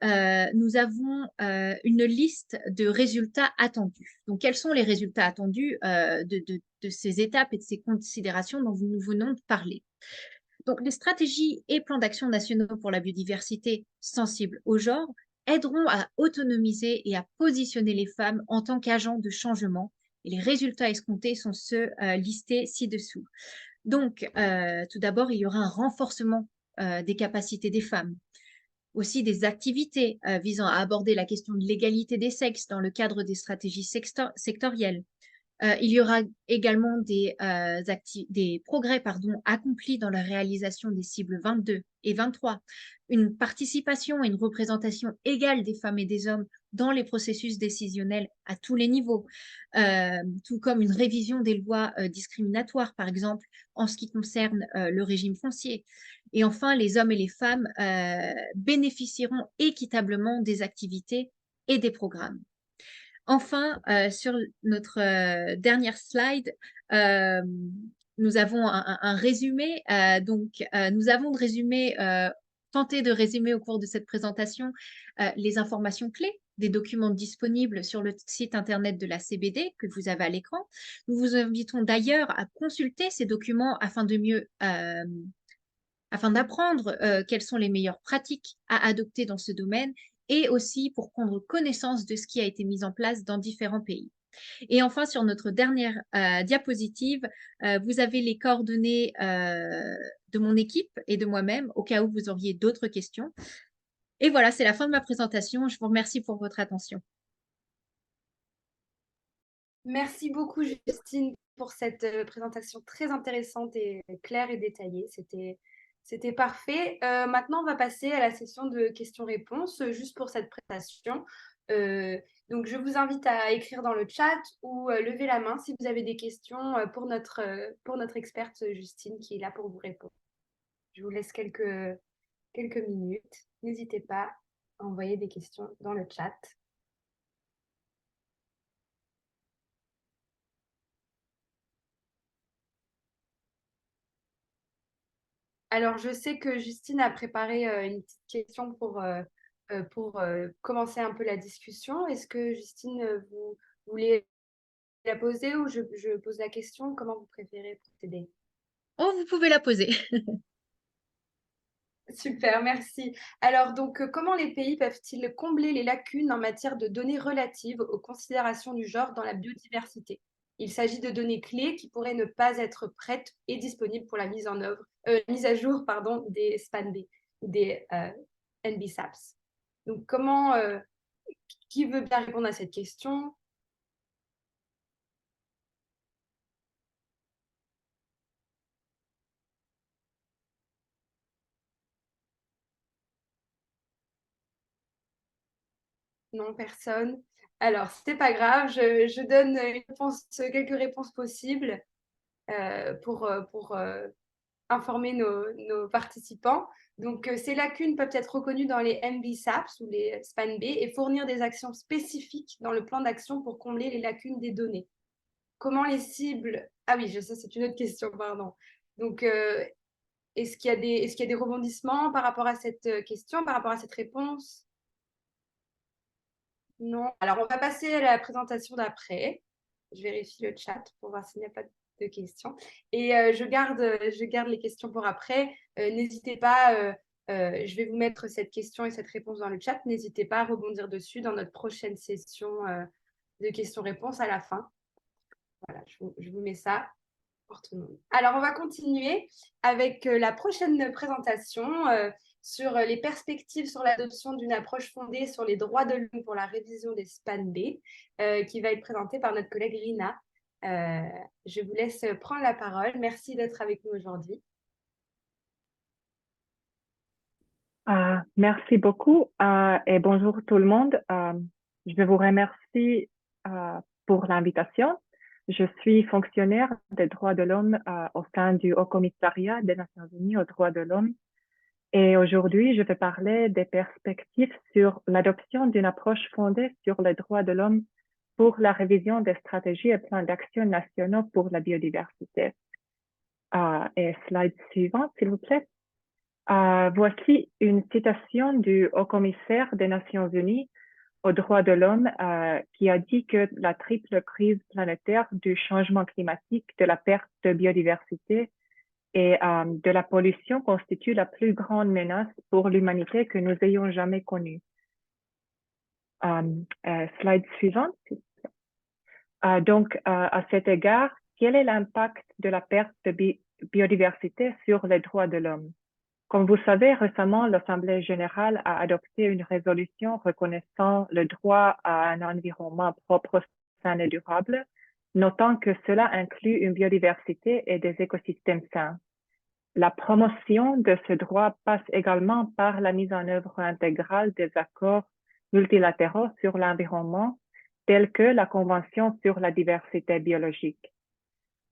Speaker 4: nous avons une liste de résultats attendus. Donc, quels sont les résultats attendus de ces étapes et de ces considérations dont nous venons de parler? Donc, les stratégies et plans d'action nationaux pour la biodiversité sensibles au genre aideront à autonomiser et à positionner les femmes en tant qu'agents de changement. Et les résultats escomptés sont ceux listés ci-dessous. Donc, tout d'abord, il y aura un renforcement des capacités des femmes. Aussi des activités visant à aborder la question de l'égalité des sexes dans le cadre des stratégies sectorielles, Il y aura également des progrès accomplis dans la réalisation des cibles 22 et 23, une participation et une représentation égale des femmes et des hommes dans les processus décisionnels à tous les niveaux, tout comme une révision des lois discriminatoires, par exemple, en ce qui concerne le régime foncier. Et enfin, les hommes et les femmes bénéficieront équitablement des activités et des programmes. Enfin, sur notre dernière slide, nous avons un résumé. Nous avons tenté de résumer au cours de cette présentation les informations clés des documents disponibles sur le site internet de la CBD que vous avez à l'écran. Nous vous invitons d'ailleurs à consulter ces documents afin d'apprendre quelles sont les meilleures pratiques à adopter dans ce domaine et aussi pour prendre connaissance de ce qui a été mis en place dans différents pays. Et enfin, sur notre dernière diapositive, vous avez les coordonnées de mon équipe et de moi-même au cas où vous auriez d'autres questions. Et voilà, c'est la fin de ma présentation. Je vous remercie pour votre attention.
Speaker 1: Merci beaucoup, Justine, pour cette présentation très intéressante et claire et détaillée. C'était parfait. Maintenant, on va passer à la session de questions-réponses, juste pour cette présentation. Donc, je vous invite à écrire dans le chat ou lever la main si vous avez des questions pour notre experte Justine qui est là pour vous répondre. Je vous laisse quelques minutes. N'hésitez pas à envoyer des questions dans le chat. Alors, je sais que Justine a préparé une petite question pour commencer un peu la discussion. Est-ce que Justine, vous voulez la poser ou je pose la question? Comment vous préférez procéder?
Speaker 4: Oh, vous pouvez la poser.
Speaker 1: Super, merci. Alors, donc, comment les pays peuvent-ils combler les lacunes en matière de données relatives aux considérations du genre dans la biodiversité? Il s'agit de données clés qui pourraient ne pas être prêtes et disponibles pour la mise à jour, pardon, des SPAN-B, des NBSAPS. Donc, qui veut bien répondre à cette question? Non, personne. Alors, c'est pas grave, je donne quelques réponses possibles pour informer nos participants. Donc, ces lacunes peuvent être reconnues dans les MBSAPS ou les SPAN-B et fournir des actions spécifiques dans le plan d'action pour combler les lacunes des données. Comment les cibles... Ah oui, ça c'est une autre question, pardon. Donc, est-ce qu'il y a des rebondissements par rapport à cette question, par rapport à cette réponse? Non. Alors, on va passer à la présentation d'après. Je vérifie le chat pour voir s'il n'y a pas de questions. Et je garde les questions pour après. N'hésitez pas, je vais vous mettre cette question et cette réponse dans le chat. N'hésitez pas à rebondir dessus dans notre prochaine session de questions-réponses à la fin. Voilà, je vous mets ça pour tout le monde. Alors, on va continuer avec la prochaine présentation sur les perspectives sur l'adoption d'une approche fondée sur les droits de l'homme pour la révision des SPAN-B, qui va être présentée par notre collègue Rina. Je vous laisse prendre la parole. Merci d'être avec nous aujourd'hui.
Speaker 5: Merci beaucoup et bonjour tout le monde. Je vous remercie pour l'invitation. Je suis fonctionnaire des droits de l'homme au sein du Haut Commissariat des Nations Unies aux droits de l'homme. Et aujourd'hui, je vais parler des perspectives sur l'adoption d'une approche fondée sur les droits de l'homme pour la révision des stratégies et plans d'action nationaux pour la biodiversité. Et slide suivante, s'il vous plaît. Voici une citation du Haut-Commissaire des Nations Unies aux droits de l'homme qui a dit que la triple crise planétaire du changement climatique, de la perte de biodiversité et de la pollution constitue la plus grande menace pour l'humanité que nous ayons jamais connue. Slide suivante. Donc, à cet égard, quel est l'impact de la perte de biodiversité sur les droits de l'homme? Comme vous savez, récemment, l'Assemblée générale a adopté une résolution reconnaissant le droit à un environnement propre, sain et durable, notant que cela inclut une biodiversité et des écosystèmes sains. La promotion de ce droit passe également par la mise en œuvre intégrale des accords multilatéraux sur l'environnement, tels que la Convention sur la diversité biologique.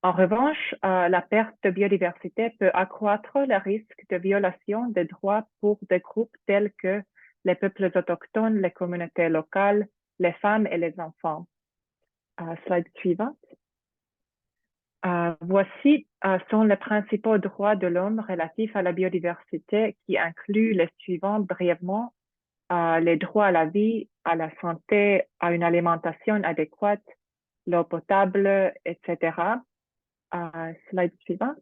Speaker 5: En revanche, la perte de biodiversité peut accroître le risque de violation des droits pour des groupes tels que les peuples autochtones, les communautés locales, les femmes et les enfants. Slide suivante. Voici sont les principaux droits de l'homme relatifs à la biodiversité qui incluent les suivants brièvement. Les droits à la vie, à la santé, à une alimentation adéquate, l'eau potable, etc. Slide suivant.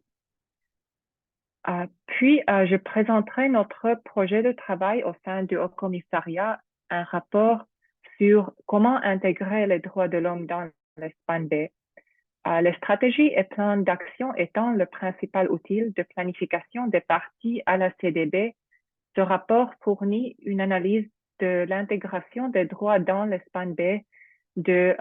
Speaker 5: Puis, je présenterai notre projet de travail au sein du Haut Commissariat, un rapport sur comment intégrer les droits de l'homme dans l'Espagne B. Les stratégies et plans d'action étant le principal outil de planification des parties à la CDB, ce rapport fournit une analyse de l'intégration des droits dans l'Espagne B de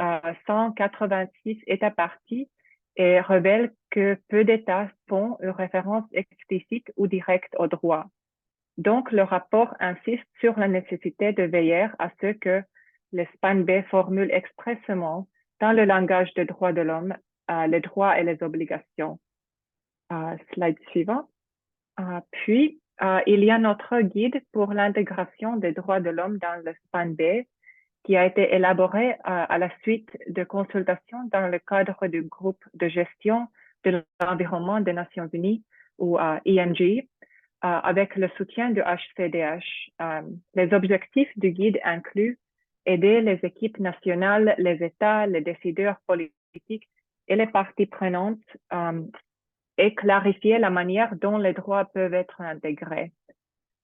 Speaker 5: 186 États parties et révèle que peu d'États font une référence explicite ou directe aux droits. Donc, le rapport insiste sur la nécessité de veiller à ce que l'Espagne B formule expressément dans le langage des droits de l'homme les droits et les obligations. Slide suivant. Puis, il y a notre guide pour l'intégration des droits de l'homme dans l'Espagne B, qui a été élaboré à la suite de consultations dans le cadre du groupe de gestion de l'environnement des Nations Unies, ou ENG, avec le soutien du HCDH. Les objectifs du guide incluent aider les équipes nationales, les États, les décideurs politiques et les parties prenantes et clarifier la manière dont les droits peuvent être intégrés.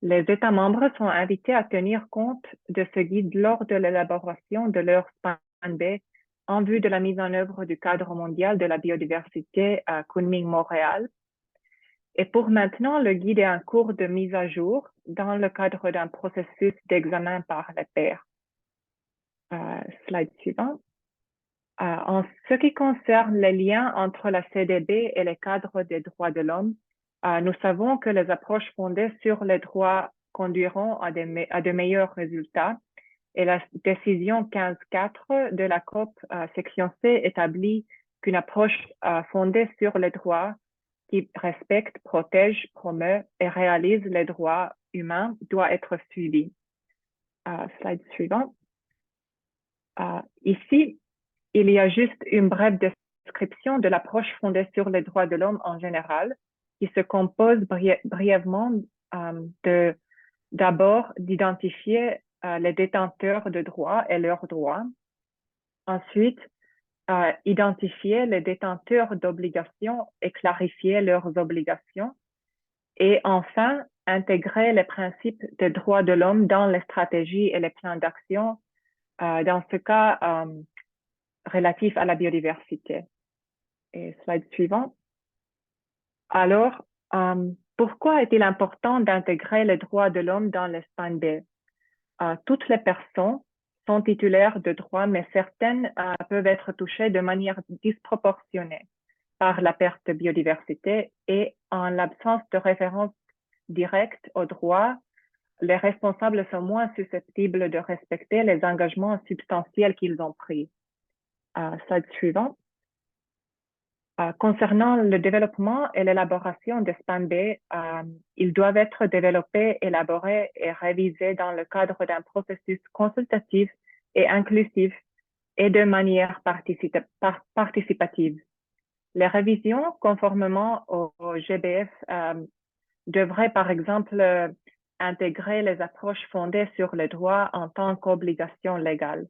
Speaker 5: Les États membres sont invités à tenir compte de ce guide lors de l'élaboration de leur SPAN B en vue de la mise en œuvre du cadre mondial de la biodiversité à Kunming-Montréal. Et pour maintenant, le guide est en cours de mise à jour dans le cadre d'un processus d'examen par les pairs. Slide suivant. En ce qui concerne les liens entre la CDB et les cadres des droits de l'homme, nous savons que les approches fondées sur les droits conduiront à de meilleurs résultats et la décision 15.4 de la COP section C établit qu'une approche fondée sur les droits qui respecte, protège, promeut et réalise les droits humains doit être suivie. Slide suivant. Ici, il y a juste une brève description de l'approche fondée sur les droits de l'homme en général, qui se compose brièvement d'abord d'identifier les détenteurs de droits et leurs droits. Ensuite, identifier les détenteurs d'obligations et clarifier leurs obligations. Et enfin, intégrer les principes des droits de l'homme dans les stratégies et les plans d'action, dans ce cas relatif à la biodiversité. Et slide suivant. Alors, pourquoi est-il important d'intégrer les droits de l'homme dans l'Espagne B? Toutes les personnes sont titulaires de droits, mais certaines peuvent être touchées de manière disproportionnée par la perte de biodiversité et en l'absence de référence directe aux droits, les responsables sont moins susceptibles de respecter les engagements substantiels qu'ils ont pris. Slide suivant. Concernant le développement et l'élaboration des SPAN B, ils doivent être développés, élaborés et révisés dans le cadre d'un processus consultatif et inclusif et de manière participative. Les révisions, conformément au GBF, devraient par exemple intégrer les approches fondées sur les droits en tant qu'obligation légale.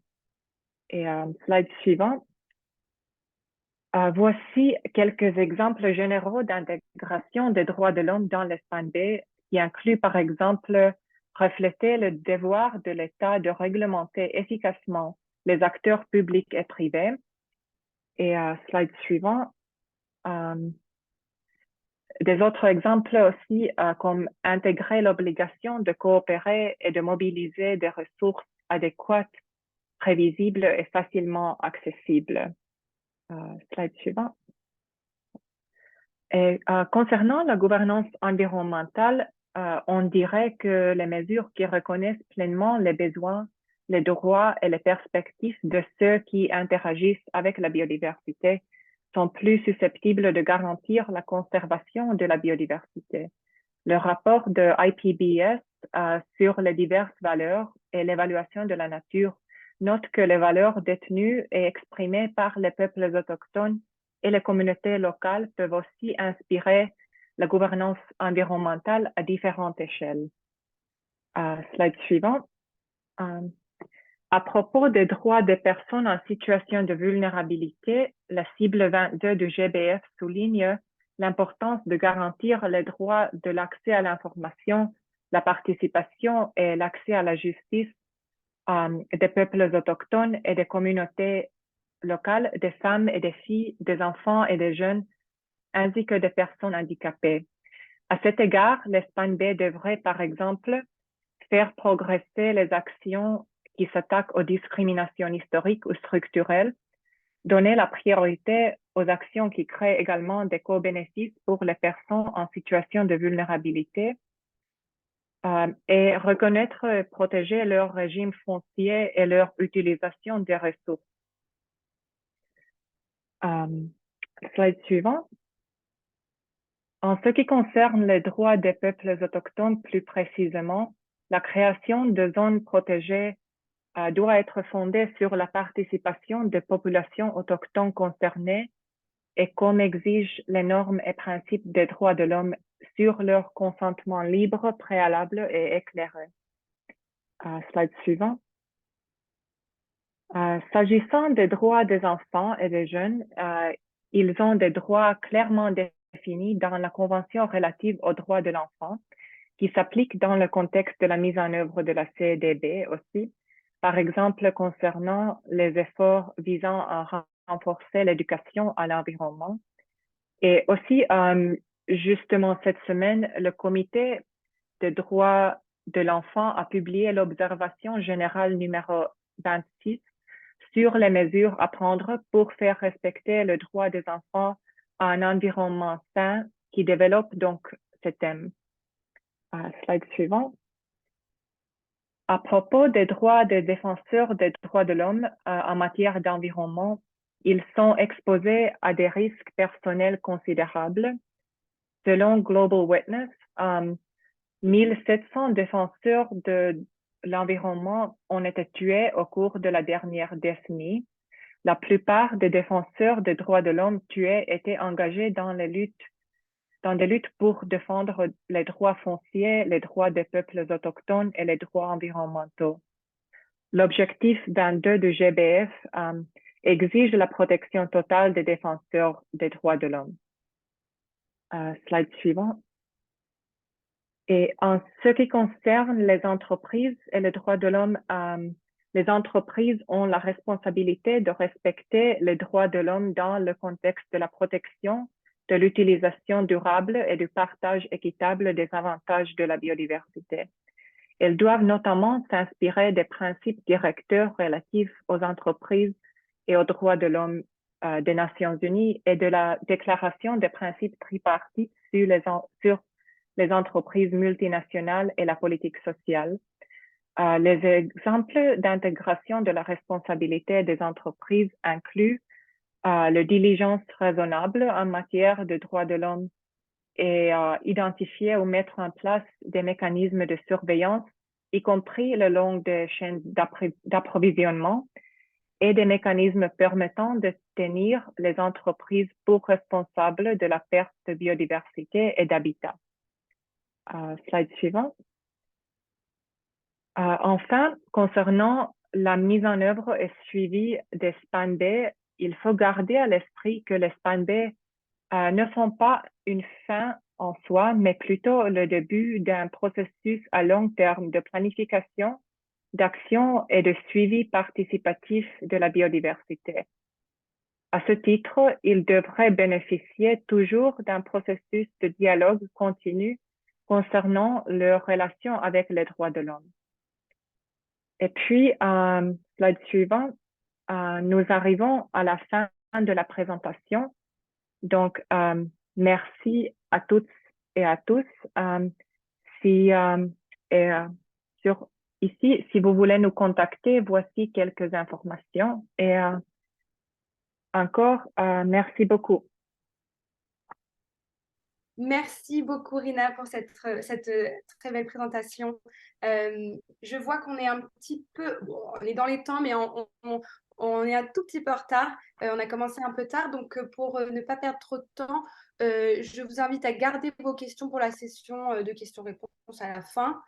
Speaker 5: Et slide suivant. Voici quelques exemples généraux d'intégration des droits de l'homme dans l'Espagne B, qui incluent par exemple refléter le devoir de l'État de réglementer efficacement les acteurs publics et privés. Et slide suivant. Des autres exemples aussi, comme intégrer l'obligation de coopérer et de mobiliser des ressources adéquates, prévisibles et facilement accessibles. Slide suivant. Et, concernant la gouvernance environnementale, on dirait que les mesures qui reconnaissent pleinement les besoins, les droits et les perspectives de ceux qui interagissent avec la biodiversité sont plus susceptibles de garantir la conservation de la biodiversité. Le rapport de IPBES sur les diverses valeurs et l'évaluation de la nature note que les valeurs détenues et exprimées par les peuples autochtones et les communautés locales peuvent aussi inspirer la gouvernance environnementale à différentes échelles. Slide suivant. À propos des droits des personnes en situation de vulnérabilité, la cible 22 du GBF souligne l'importance de garantir les droits de l'accès à l'information, la participation et l'accès à la justice des peuples autochtones et des communautés locales, des femmes et des filles, des enfants et des jeunes, ainsi que des personnes handicapées. À cet égard, l'Espagne B devrait, par exemple, faire progresser les actions qui s'attaquent aux discriminations historiques ou structurelles, donner la priorité aux actions qui créent également des co-bénéfices pour les personnes en situation de vulnérabilité, et reconnaître et protéger leur régime foncier et leur utilisation des ressources. Slide suivant. En ce qui concerne les droits des peuples autochtones plus précisément, la création de zones protégées doit être fondée sur la participation des populations autochtones concernées et comme exigent les normes et principes des droits de l'homme sur leur consentement libre, préalable et éclairé. Slide suivant. S'agissant des droits des enfants et des jeunes, ils ont des droits clairement définis dans la Convention relative aux droits de l'enfant, qui s'applique dans le contexte de la mise en œuvre de la CEDB aussi, par exemple concernant les efforts visant à renforcer l'éducation à l'environnement. Et aussi, justement cette semaine, le Comité des droits de l'enfant a publié l'observation générale numéro 26 sur les mesures à prendre pour faire respecter le droit des enfants à un environnement sain qui développe donc ce thème. Slide suivant. À propos des droits des défenseurs des droits de l'homme en matière d'environnement, ils sont exposés à des risques personnels considérables. Selon Global Witness, 1700 défenseurs de l'environnement ont été tués au cours de la dernière décennie. La plupart des défenseurs des droits de l'homme tués étaient engagés dans des luttes pour défendre les droits fonciers, les droits des peuples autochtones et les droits environnementaux. L'objectif 22 du GBF exige la protection totale des défenseurs des droits de l'homme. Slide suivant. Et en ce qui concerne les entreprises et les droits de l'homme, les entreprises ont la responsabilité de respecter les droits de l'homme dans le contexte de la protection, de l'utilisation durable et du partage équitable des avantages de la biodiversité. Elles doivent notamment s'inspirer des principes directeurs relatifs aux entreprises et aux droits de l'homme des Nations Unies et de la Déclaration des principes tripartites sur les entreprises multinationales et la politique sociale. Les exemples d'intégration de la responsabilité des entreprises incluent la diligence raisonnable en matière de droits de l'homme et identifier ou mettre en place des mécanismes de surveillance, y compris le long des chaînes d'approvisionnement, et des mécanismes permettant de tenir les entreprises pour responsables de la perte de biodiversité et d'habitat. Slide suivant. Enfin, concernant la mise en œuvre et suivi des SPAN-B, il faut garder à l'esprit que les SPAN-B ne sont pas une fin en soi, mais plutôt le début d'un processus à long terme de planification, d'action et de suivi participatif de la biodiversité. À ce titre, ils devraient bénéficier toujours d'un processus de dialogue continu concernant leur relation avec les droits de l'homme. Et puis, slide suivant, nous arrivons à la fin de la présentation. Donc, merci à toutes et à tous. Ici, si vous voulez nous contacter, voici quelques informations. Et encore, merci beaucoup.
Speaker 1: Merci beaucoup, Rina, pour cette très belle présentation. Je vois qu'on est un petit peu, bon, on est dans les temps, mais on est un tout petit peu en retard. On a commencé un peu tard, donc pour ne pas perdre trop de temps, je vous invite à garder vos questions pour la session de questions-réponses à la fin.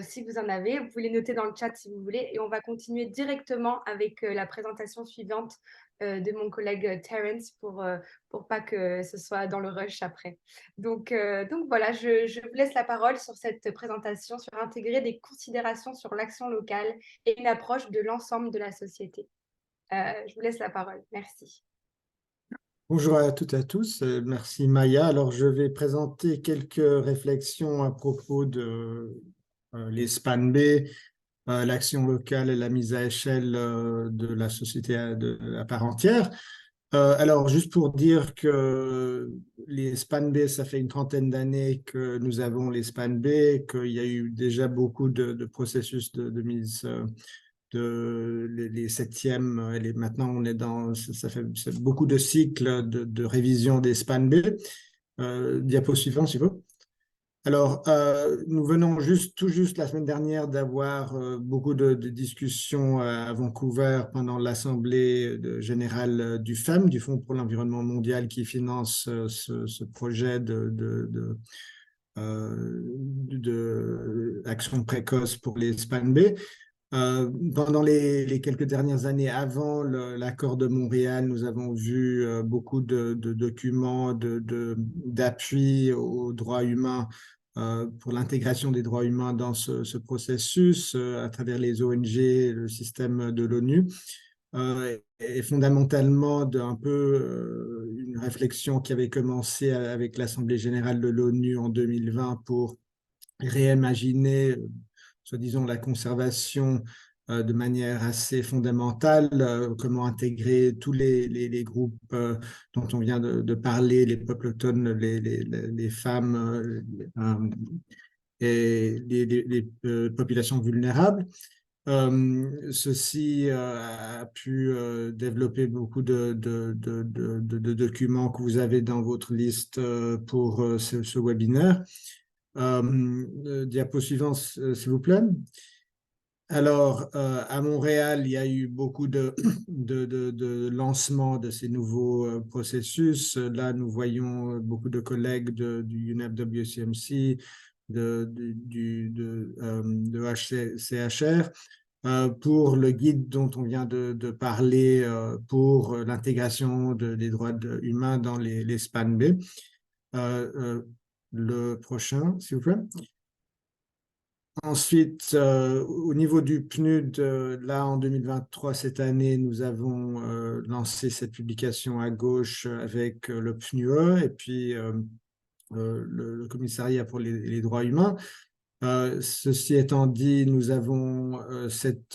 Speaker 1: Si vous en avez, vous pouvez les noter dans le chat si vous voulez. Et on va continuer directement avec la présentation suivante de mon collègue Terence pour pas que ce soit dans le rush après. Donc voilà, je vous laisse la parole sur cette présentation sur intégrer des considérations sur l'action locale et une approche de l'ensemble de la société. Je vous laisse la parole. Merci.
Speaker 6: Bonjour à toutes et à tous. Merci Maya. Alors, je vais présenter quelques réflexions à propos de les SPAN-B, l'action locale et la mise à échelle de la société à part entière. Alors, juste pour dire que les SPAN-B, ça fait une trentaine d'années que nous avons les SPAN-B, qu'il y a eu déjà beaucoup de processus de mise les septièmes, maintenant on est ça fait beaucoup de cycles de révision des SPAN-B. Diapo suivant, s'il vous. Alors, nous venons tout juste la semaine dernière d'avoir beaucoup de discussions à Vancouver pendant l'Assemblée générale du FEM, du Fonds pour l'environnement mondial, qui finance ce projet d'action précoce pour les SPAN-B. Pendant les quelques dernières années avant l'accord de Montréal, nous avons vu beaucoup de documents d'appui aux droits humains pour l'intégration des droits humains dans ce processus à travers les ONG, le système de l'ONU. Et fondamentalement un peu une réflexion qui avait commencé avec l'Assemblée générale de l'ONU en 2020 pour réimaginer soi-disant la conservation de manière assez fondamentale, comment intégrer tous les groupes dont on vient de parler, les peuples autochtones, les femmes et les populations vulnérables. Ceci a pu développer beaucoup de documents que vous avez dans votre liste pour ce webinaire. Diapo suivante, s'il vous plaît. Alors, à Montréal, il y a eu beaucoup de lancements de ces nouveaux processus. Là, nous voyons beaucoup de collègues du UNEP-WCMC, de HCHR, pour le guide dont on vient de parler pour l'intégration des droits humains dans les SPAN-B. Le prochain, s'il vous plaît. Ensuite, au niveau du PNUD, là, en 2023, cette année, nous avons lancé cette publication à gauche avec le PNUE et puis le commissariat pour les droits humains. Ceci étant dit, nous avons ce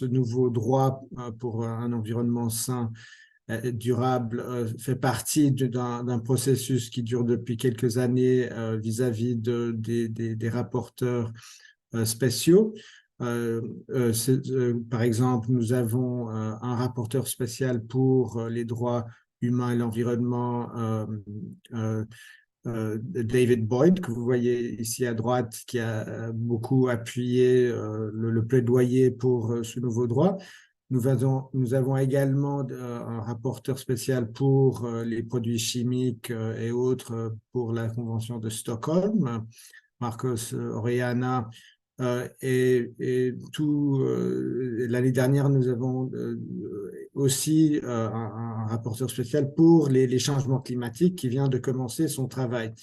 Speaker 6: nouveau droit pour un environnement sain durable fait partie d'un processus qui dure depuis quelques années vis-à-vis des rapporteurs spéciaux. Par exemple, nous avons un rapporteur spécial pour les droits humains et l'environnement, David Boyd, que vous voyez ici à droite, qui a beaucoup appuyé le plaidoyer pour ce nouveau droit. Nous avons également un rapporteur spécial pour les produits chimiques et autres pour la Convention de Stockholm, Marcos Orellana. L'année dernière, nous avons aussi un rapporteur spécial pour les changements climatiques qui vient de commencer son travail.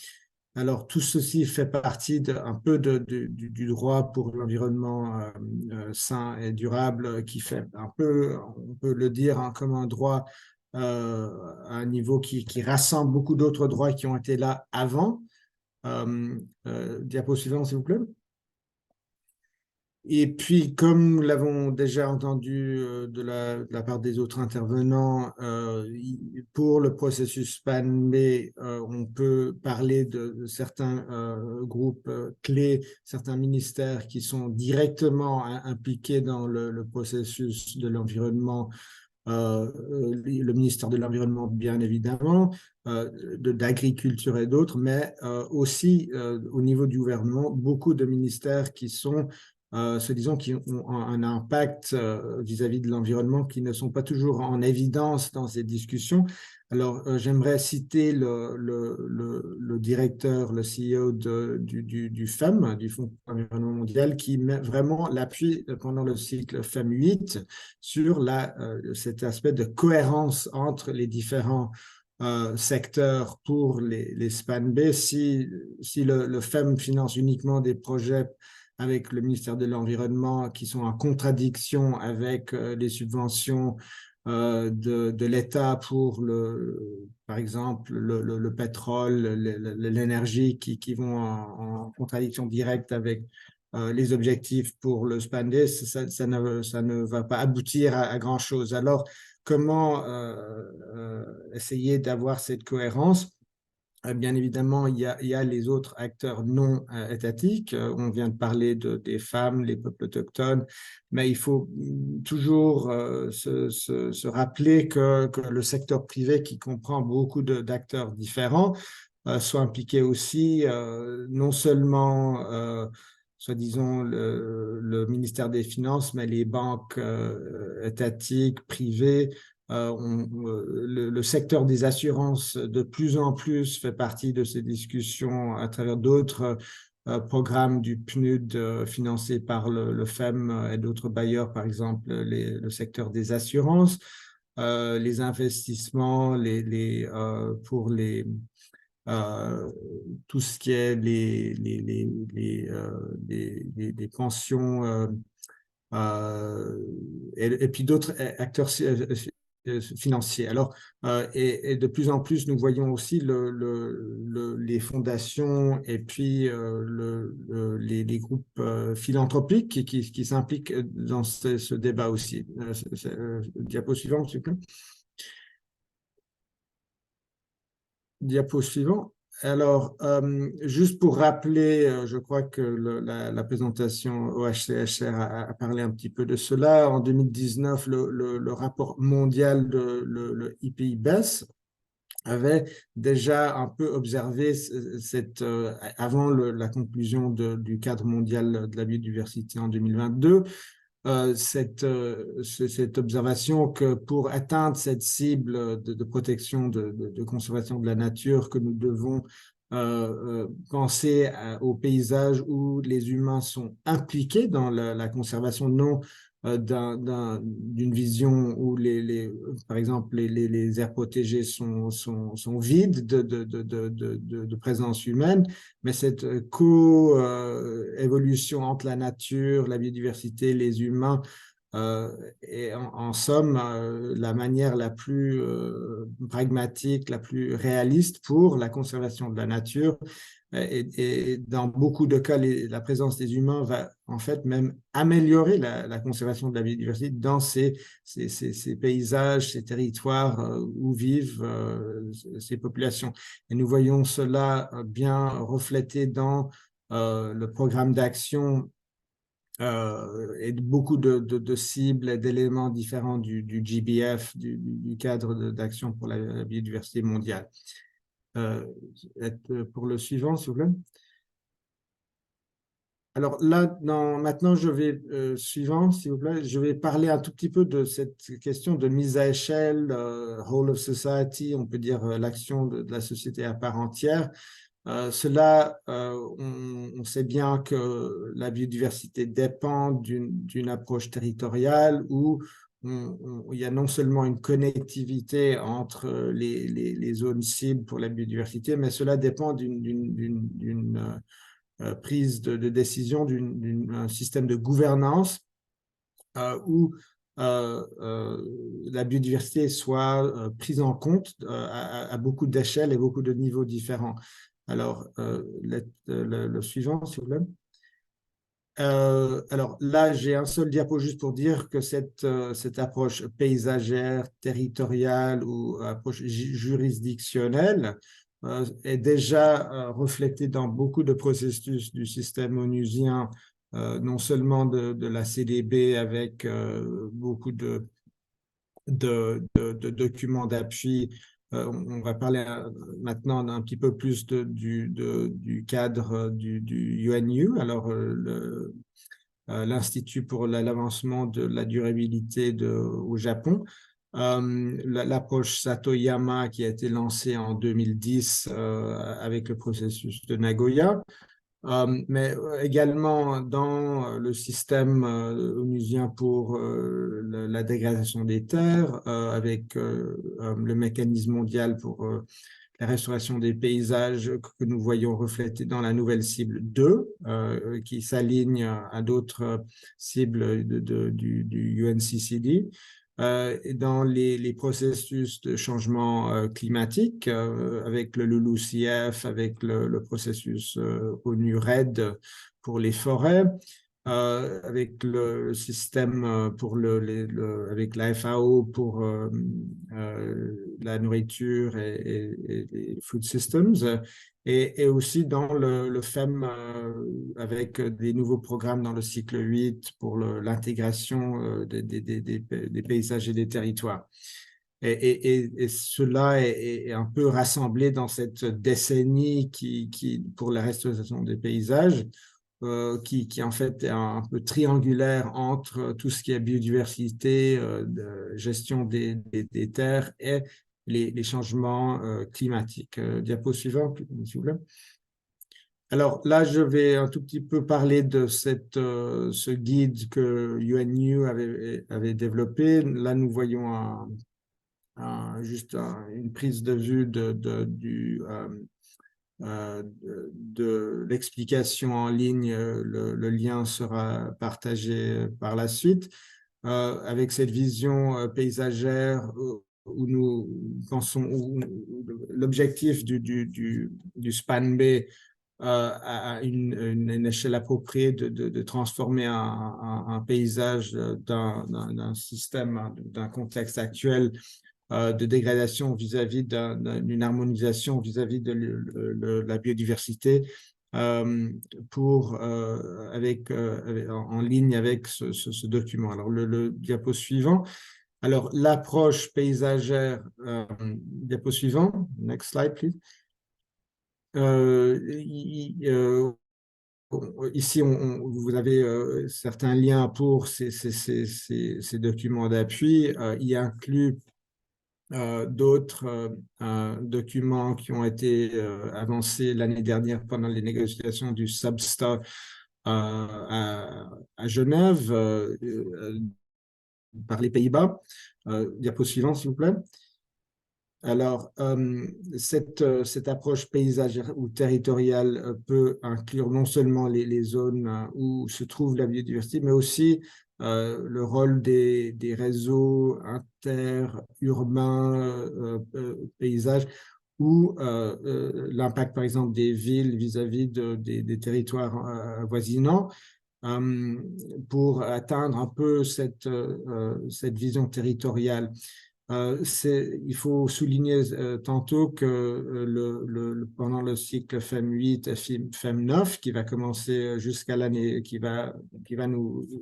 Speaker 6: Alors, tout ceci fait partie un peu du droit pour l'environnement sain et durable qui fait un peu, on peut le dire, comme un droit à un niveau qui rassemble beaucoup d'autres droits qui ont été là avant. Diapo suivant, s'il vous plaît. Et puis, comme nous l'avons déjà entendu de la part des autres intervenants, pour le processus SPAN-B, on peut parler de certains groupes clés, certains ministères qui sont directement impliqués dans le processus de l'environnement, le ministère de l'Environnement, bien évidemment, d'agriculture et d'autres, mais aussi au niveau du gouvernement, beaucoup de ministères qui sont disons, qui ont un impact vis-à-vis de l'environnement, qui ne sont pas toujours en évidence dans ces discussions. Alors, j'aimerais citer le directeur, le CEO du FEM, du Fonds pour l'Environnement mondial, qui met vraiment l'appui pendant le cycle FEM 8 sur cet aspect de cohérence entre les différents secteurs pour les SPAN-B. Si le FEM finance uniquement des projets avec le ministère de l'Environnement qui sont en contradiction avec les subventions de l'État pour, par exemple, le pétrole, l'énergie qui vont en contradiction directe avec les objectifs pour le SPAN-B, ça ne va pas aboutir à grand-chose. Alors, comment essayer d'avoir cette cohérence? Bien évidemment, il y a les autres acteurs non étatiques. On vient de parler des femmes, les peuples autochtones, mais il faut toujours se rappeler que le secteur privé, qui comprend beaucoup d'acteurs différents, soit impliqué aussi, non seulement, soi-disant, le ministère des Finances, mais les banques étatiques, privées. Le secteur des assurances de plus en plus fait partie de ces discussions à travers d'autres programmes du PNUD financés par le FEM et d'autres bailleurs, par exemple le secteur des assurances, les investissements pour tout ce qui est les pensions et puis d'autres acteurs financiers. Alors, et de plus en plus, nous voyons aussi les fondations et puis les groupes philanthropiques qui s'impliquent dans ce débat aussi. Diapo suivant, s'il vous plaît. Diapo suivant. Alors, juste pour rappeler, je crois que la présentation OHCHR a parlé un petit peu de cela. En 2019, le rapport mondial de le IPIBES avait déjà un peu observé avant la conclusion du cadre mondial de la biodiversité en 2022, cette observation que pour atteindre cette cible de protection, de conservation de la nature, que nous devons penser au paysage où les humains sont impliqués dans la conservation, non d'une vision où par exemple les aires protégées sont vides de présence humaine, mais cette co-évolution entre la nature, la biodiversité, les humains est en somme la manière la plus pragmatique, la plus réaliste pour la conservation de la nature. Et dans beaucoup de cas, la présence des humains va en fait même améliorer la conservation de la biodiversité dans ces paysages, ces territoires où vivent ces populations. Et nous voyons cela bien reflété dans le programme d'action et beaucoup de cibles et d'éléments différents du GBF, du cadre d'action pour la biodiversité mondiale. Pour le suivant, s'il vous plaît. Alors là, maintenant, je vais, suivant, s'il vous plaît, je vais parler un tout petit peu de cette question de mise à échelle, whole of society, on peut dire l'action de la société à part entière. On sait bien que la biodiversité dépend d'une approche territoriale où il y a non seulement une connectivité entre les zones cibles pour la biodiversité, mais cela dépend d'une prise de décision, d'un système de gouvernance où la biodiversité soit prise en compte à beaucoup d'échelles et beaucoup de niveaux différents. Alors, le suivant, s'il vous plaît. Alors là, j'ai un seul diapo juste pour dire que cette approche paysagère, territoriale ou approche juridictionnelle est déjà reflétée dans beaucoup de processus du système onusien, non seulement de la CDB avec beaucoup de documents d'appui. On va parler maintenant un petit peu plus du cadre du UNU. Alors, l'Institut pour l'avancement de la durabilité au Japon. L'approche Satoyama qui a été lancée en 2010 avec le processus de Nagoya. Mais également dans le système onusien pour la dégradation des terres, avec le mécanisme mondial pour la restauration des paysages que nous voyons reflétés dans la nouvelle cible 2, qui s'aligne à d'autres cibles du UNCCD. Et dans les processus de changement climatique, avec le LULUCF, avec le processus ONU-RED pour les forêts, avec le système avec la FAO pour la nourriture et les food systems, et aussi dans le FEM avec des nouveaux programmes dans le cycle 8 pour l'intégration des paysages et des territoires. Et cela est un peu rassemblé dans cette décennie pour la restauration des paysages, qui en fait est un peu triangulaire entre tout ce qui est biodiversité, gestion des terres et les changements climatiques. Diapo suivant, s'il vous plaît. Alors là, je vais un tout petit peu parler de ce guide que UNU avait développé. Là, nous voyons juste une prise de vue de l'explication en ligne. Le lien sera partagé par la suite, avec cette vision paysagère où nous pensons, où l'objectif du SPAN-B à une échelle appropriée de transformer un paysage d'un système, d'un contexte actuel de dégradation vis-à-vis d'une harmonisation vis-à-vis de la biodiversité, en ligne avec ce document. Alors, le diapo suivant. Alors, l'approche paysagère, diapo suivant, next slide, please. Ici, vous avez certains liens pour ces documents d'appui. Il inclut d'autres documents qui ont été avancés l'année dernière pendant les négociations du Substa à Genève par les Pays-Bas. Diapo suivant, s'il vous plaît. Alors, cette approche paysagère ou territoriale peut inclure non seulement les zones où se trouve la biodiversité, mais aussi le rôle des réseaux interurbains, paysages, ou l'impact, par exemple, des villes vis-à-vis des territoires avoisinants, pour atteindre un peu cette vision territoriale. Il faut souligner tantôt que pendant le cycle FEM 8 et FEM 9, qui va commencer jusqu'à l'année,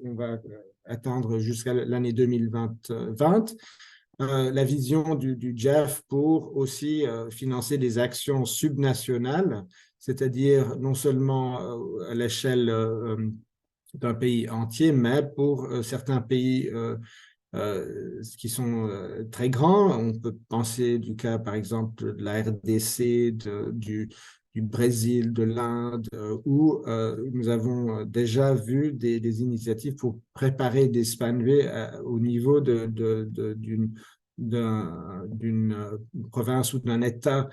Speaker 6: on va atteindre jusqu'à l'année 2020, la vision du GEF pour aussi financer des actions subnationales, c'est-à-dire non seulement à l'échelle d'un pays entier, mais pour certains pays qui sont très grands. On peut penser du cas, par exemple, de la RDC, du Brésil, de l'Inde, où nous avons déjà vu des initiatives pour préparer des SPAN-V au niveau d'une province ou d'un État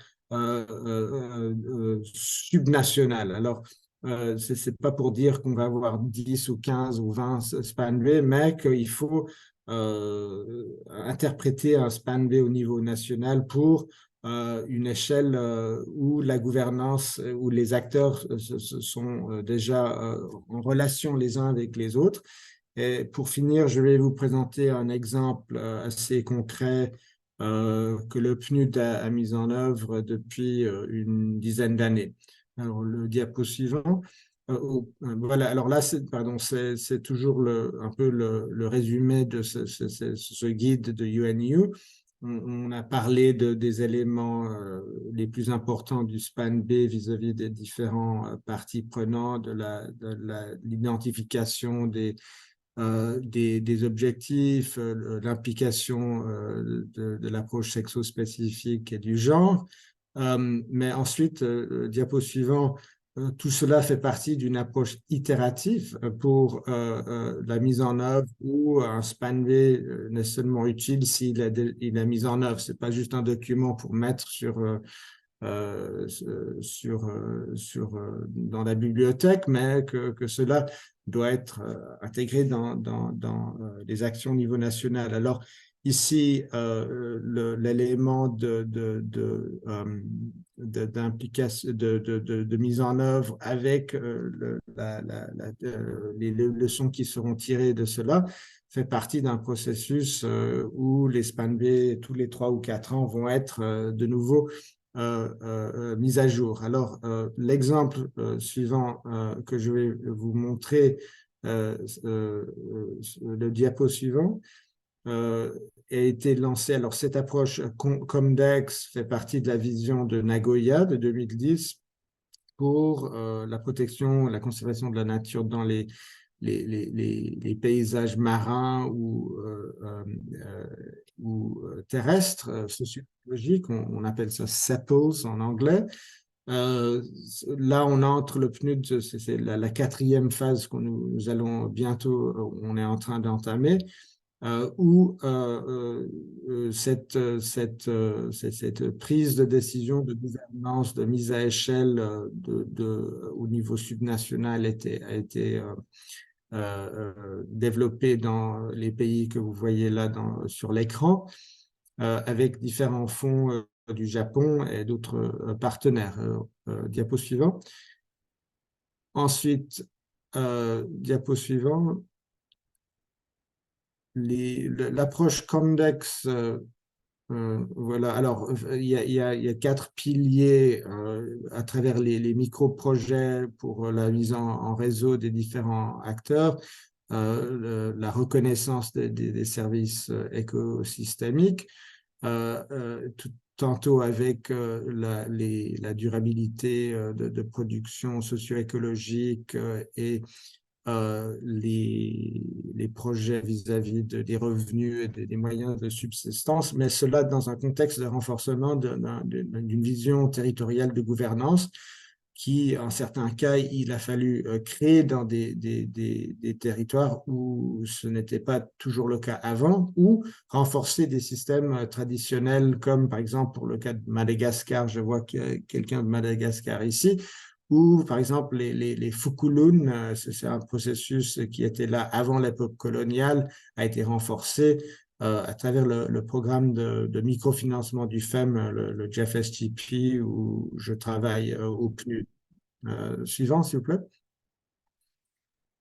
Speaker 6: subnational. Alors, ce n'est pas pour dire qu'on va avoir 10 ou 15 ou 20 SPAN-V, mais qu'il faut interpréter un SPAN-V au niveau national pour une échelle où la gouvernance, où les acteurs sont déjà en relation les uns avec les autres. Et pour finir, je vais vous présenter un exemple assez concret que le PNUD a mis en œuvre depuis une dizaine d'années. Alors, le diapo suivant. Voilà, alors là, c'est toujours un peu le résumé de ce guide de UNU. On a parlé des éléments les plus importants du SPAN B vis-à-vis des différents parties prenantes, de l'identification des objectifs, l'implication de l'approche sexo-spécifique et du genre. Mais ensuite, diapo suivant, tout cela fait partie d'une approche itérative pour la mise en œuvre où un SPAN B n'est seulement utile s'il est mis en œuvre. Ce n'est pas juste un document pour mettre dans la bibliothèque, mais que cela doit être intégré dans les actions au niveau national. Alors, ici, l'élément d'implication, de mise en œuvre avec les leçons qui seront tirées de cela fait partie d'un processus où les SPAN B, tous les 3 ou 4 ans, vont être de nouveau mise à jour. Alors, l'exemple suivant que je vais vous montrer, le diapo suivant, a été lancé. Alors, cette approche Comdex fait partie de la vision de Nagoya de 2010 pour la protection et la conservation de la nature dans les paysages marins ou terrestres, sociologiques. On appelle ça SEPLs en anglais. Là, on entre le PNUD, c'est la 4e phase que nous allons bientôt, on est en train d'entamer, où cette prise de décision de gouvernance, de mise à échelle au niveau subnational a été développée dans les pays que vous voyez là sur l'écran, avec différents fonds du Japon et d'autres partenaires. Diapo suivant. Ensuite, diapo suivant. L'approche Comdex, voilà. Alors, il y a 4 piliers à travers les micro-projets pour la mise en réseau des différents acteurs, la reconnaissance des services écosystémiques, tantôt avec la durabilité de production socio-écologique et les projets vis-à-vis des revenus et des moyens de subsistance, mais cela dans un contexte de renforcement d'une vision territoriale de gouvernance qui, en certains cas, il a fallu créer dans des territoires où ce n'était pas toujours le cas avant, ou renforcer des systèmes traditionnels, comme par exemple pour le cas de Madagascar, je vois qu'il y a quelqu'un de Madagascar ici, ou par exemple les Fukulun, c'est un processus qui était là avant l'époque coloniale, a été renforcé à travers le programme de microfinancement du FEM, le JFSTP, où je travaille au PNUD. Suivant, s'il vous plaît.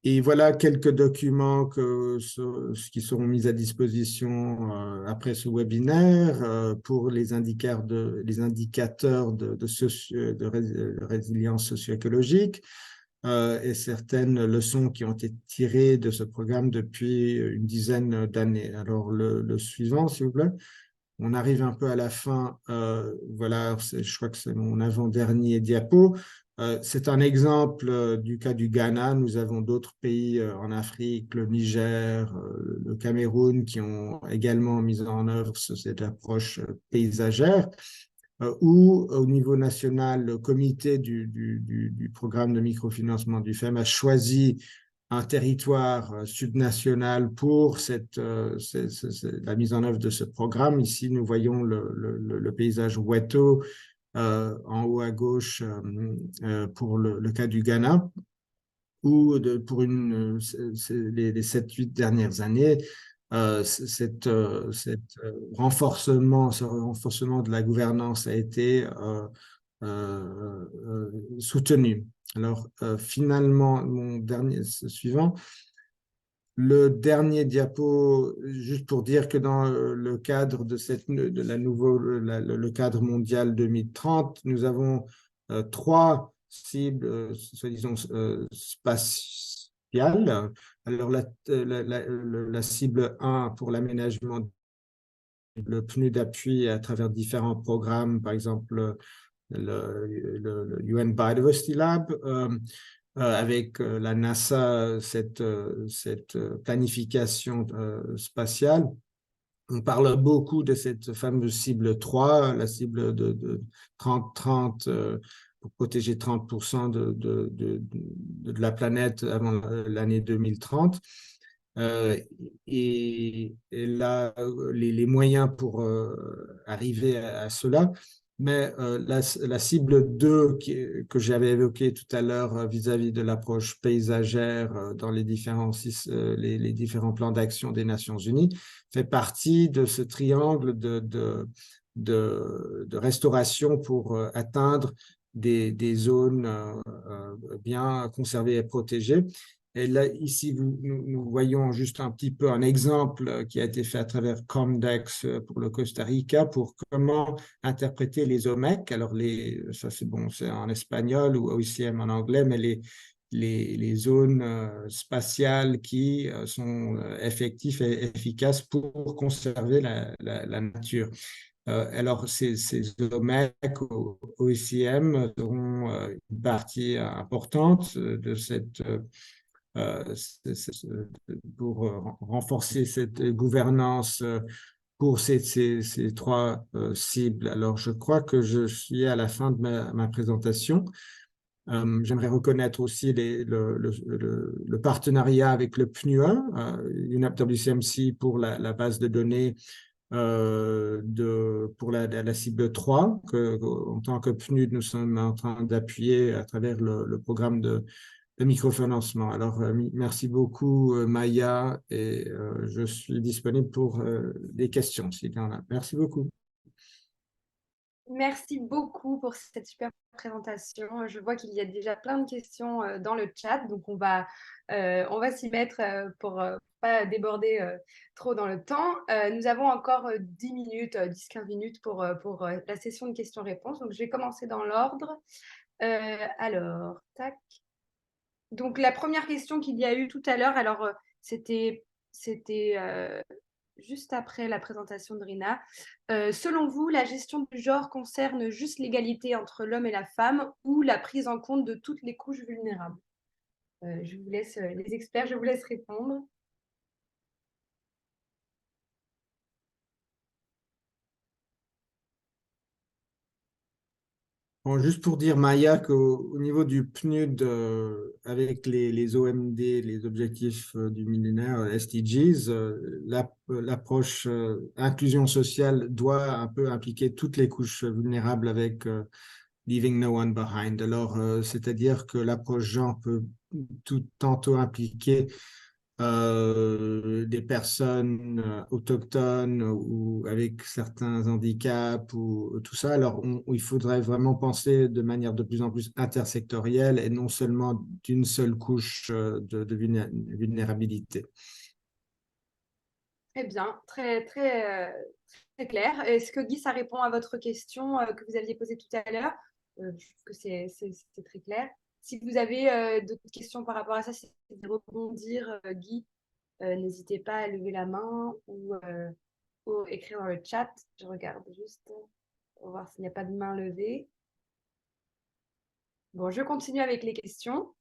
Speaker 6: Et voilà quelques documents qui seront mis à disposition après ce webinaire pour les indicateurs de résilience socio-écologique et certaines leçons qui ont été tirées de ce programme depuis une dizaine d'années. Alors, le suivant, s'il vous plaît. On arrive un peu à la fin. Voilà, je crois que c'est mon avant-dernier diapo. C'est un exemple du cas du Ghana. Nous avons d'autres pays en Afrique, le Niger, le Cameroun, qui ont également mis en œuvre cette approche paysagère, où au niveau national, le comité du programme de microfinancement du FEM a choisi un territoire subnational pour la mise en œuvre de ce programme. Ici, nous voyons le paysage Weto en haut à gauche pour le cas du Ghana, où pour les 7-8 dernières années, ce renforcement de la gouvernance a été soutenu. Alors, finalement, suivant. Le dernier diapo, juste pour dire que dans le cadre de le cadre mondial 2030, nous avons 3 cibles, soi-disant spatiales. Alors, la cible 1 pour l'aménagement, le pneu d'appui à travers différents programmes, par exemple le UN Biodiversity Lab, avec la NASA, cette planification spatiale. On parle beaucoup de cette fameuse cible 3, la cible de 30-30 pour protéger 30% de la planète avant l'année 2030. Et là, les moyens pour arriver à cela. Mais la cible 2 que j'avais évoquée tout à l'heure vis-à-vis de l'approche paysagère dans les différents plans d'action des Nations Unies fait partie de ce triangle de restauration pour atteindre des zones bien conservées et protégées. Et là, ici, nous voyons juste un petit peu un exemple qui a été fait à travers Comdex pour le Costa Rica pour comment interpréter les OMEC. Alors, ça c'est bon, c'est en espagnol ou OICM en anglais, mais les zones spatiales qui sont effectives et efficaces pour conserver la nature. Alors, ces OMEC, OICM, seront une partie importante de cette pour renforcer cette gouvernance pour ces 3 cibles. Alors, je crois que je suis à la fin de ma présentation. J'aimerais reconnaître aussi le partenariat avec le PNUE, UNEP-WCMC pour la base de données pour la cible 3, en tant que PNUD, nous sommes en train d'appuyer à travers le programme de microfinancement. Alors, merci beaucoup, Maya, et je suis disponible pour des questions, s'il y en a. Merci beaucoup.
Speaker 1: Merci beaucoup pour cette super présentation. Je vois qu'il y a déjà plein de questions dans le chat, donc on va s'y mettre pour pas déborder trop dans le temps. Nous avons encore 10 minutes, 10-15 minutes pour la session de questions-réponses. Donc, je vais commencer dans l'ordre. Alors, tac. Donc, la première question qu'il y a eu tout à l'heure, alors c'était juste après la présentation de Rina. Selon vous, la gestion du genre concerne juste l'égalité entre l'homme et la femme ou la prise en compte de toutes les couches vulnérables? Je vous laisse, les experts, je vous laisse répondre.
Speaker 6: Bon, juste pour dire, Maya, qu'au niveau du PNUD, avec les OMD, les objectifs du millénaire, SDGs, l'approche inclusion sociale doit un peu impliquer toutes les couches vulnérables avec Leaving No One Behind. Alors, c'est-à-dire que l'approche genre peut tantôt impliquer des personnes autochtones ou avec certains handicaps ou tout ça. Alors, il faudrait vraiment penser de manière de plus en plus intersectorielle et non seulement d'une seule couche de vulnérabilité.
Speaker 1: Très bien, très très clair. Est-ce que Guy, ça répond à votre question que vous aviez posée tout à l'heure? Je trouve que c'est très clair. Si vous avez d'autres questions par rapport à ça, si vous voulez rebondir, Guy, n'hésitez pas à lever la main ou écrire dans le chat. Je regarde juste pour voir s'il n'y a pas de main levée. Bon, je continue avec les questions.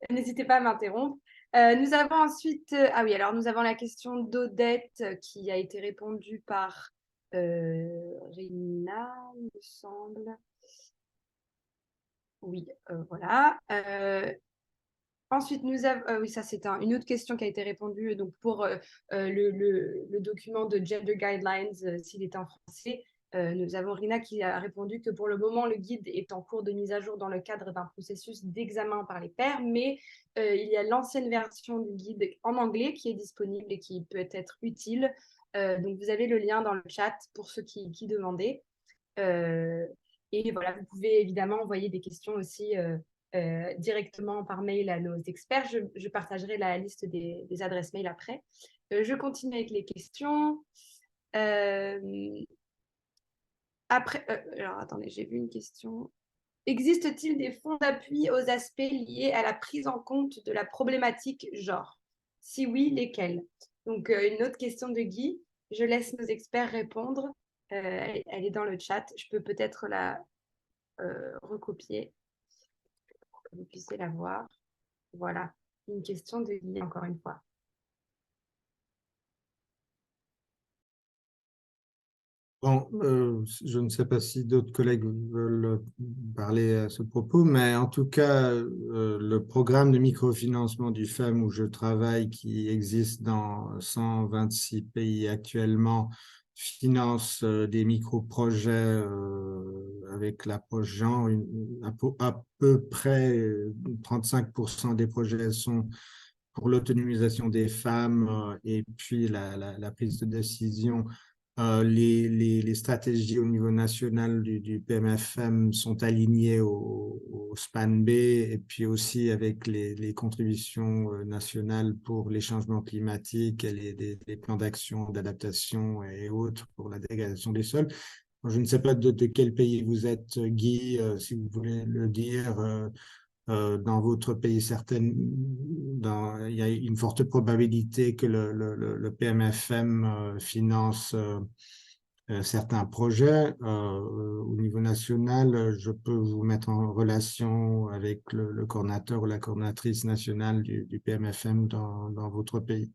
Speaker 1: N'hésitez pas à m'interrompre. Nous avons ensuite, ah oui, alors nous avons la question d'Odette qui a été répondue par Rina, il me semble. Oui, voilà. Ensuite, nous avons, oui, ça c'est une autre question qui a été répondue donc pour le document de Gender Guidelines, s'il est en français. Nous avons Rina qui a répondu que pour le moment, le guide est en cours de mise à jour dans le cadre d'un processus d'examen par les pairs, mais il y a l'ancienne version du guide en anglais qui est disponible et qui peut être utile. Donc, vous avez le lien dans le chat pour ceux qui demandaient. Et voilà, vous pouvez évidemment envoyer des questions aussi directement par mail à nos experts. Je partagerai la liste des adresses mail après. Je continue avec les questions. Après, alors attendez, j'ai vu une question. Existe-t-il des fonds d'appui aux aspects liés à la prise en compte de la problématique genre? Si oui, lesquels? Donc, une autre question de Guy. Je laisse nos experts répondre. Elle est dans le chat. Je peux peut-être la recopier pour que vous puissiez la voir. Voilà, une question de Guy, encore une fois.
Speaker 6: Bon, je ne sais pas si d'autres collègues veulent parler à ce propos, mais en tout cas, le programme de microfinancement du FEM où je travaille, qui existe dans 126 pays actuellement, finance des micro-projets avec l'approche Jean. À peu près 35% des projets sont pour l'autonomisation des femmes et puis la prise de décision. Les stratégies au niveau national du PMFM sont alignées au SPAN-B et puis aussi avec les contributions nationales pour les changements climatiques et les plans d'action, d'adaptation et autres pour la dégradation des sols. Je ne sais pas de quel pays vous êtes, Guy, si vous voulez le dire. Dans votre pays, il y a une forte probabilité que le PMFM finance certains projets. Au niveau national, je peux vous mettre en relation avec le coordinateur ou la coordinatrice nationale du PMFM dans votre pays.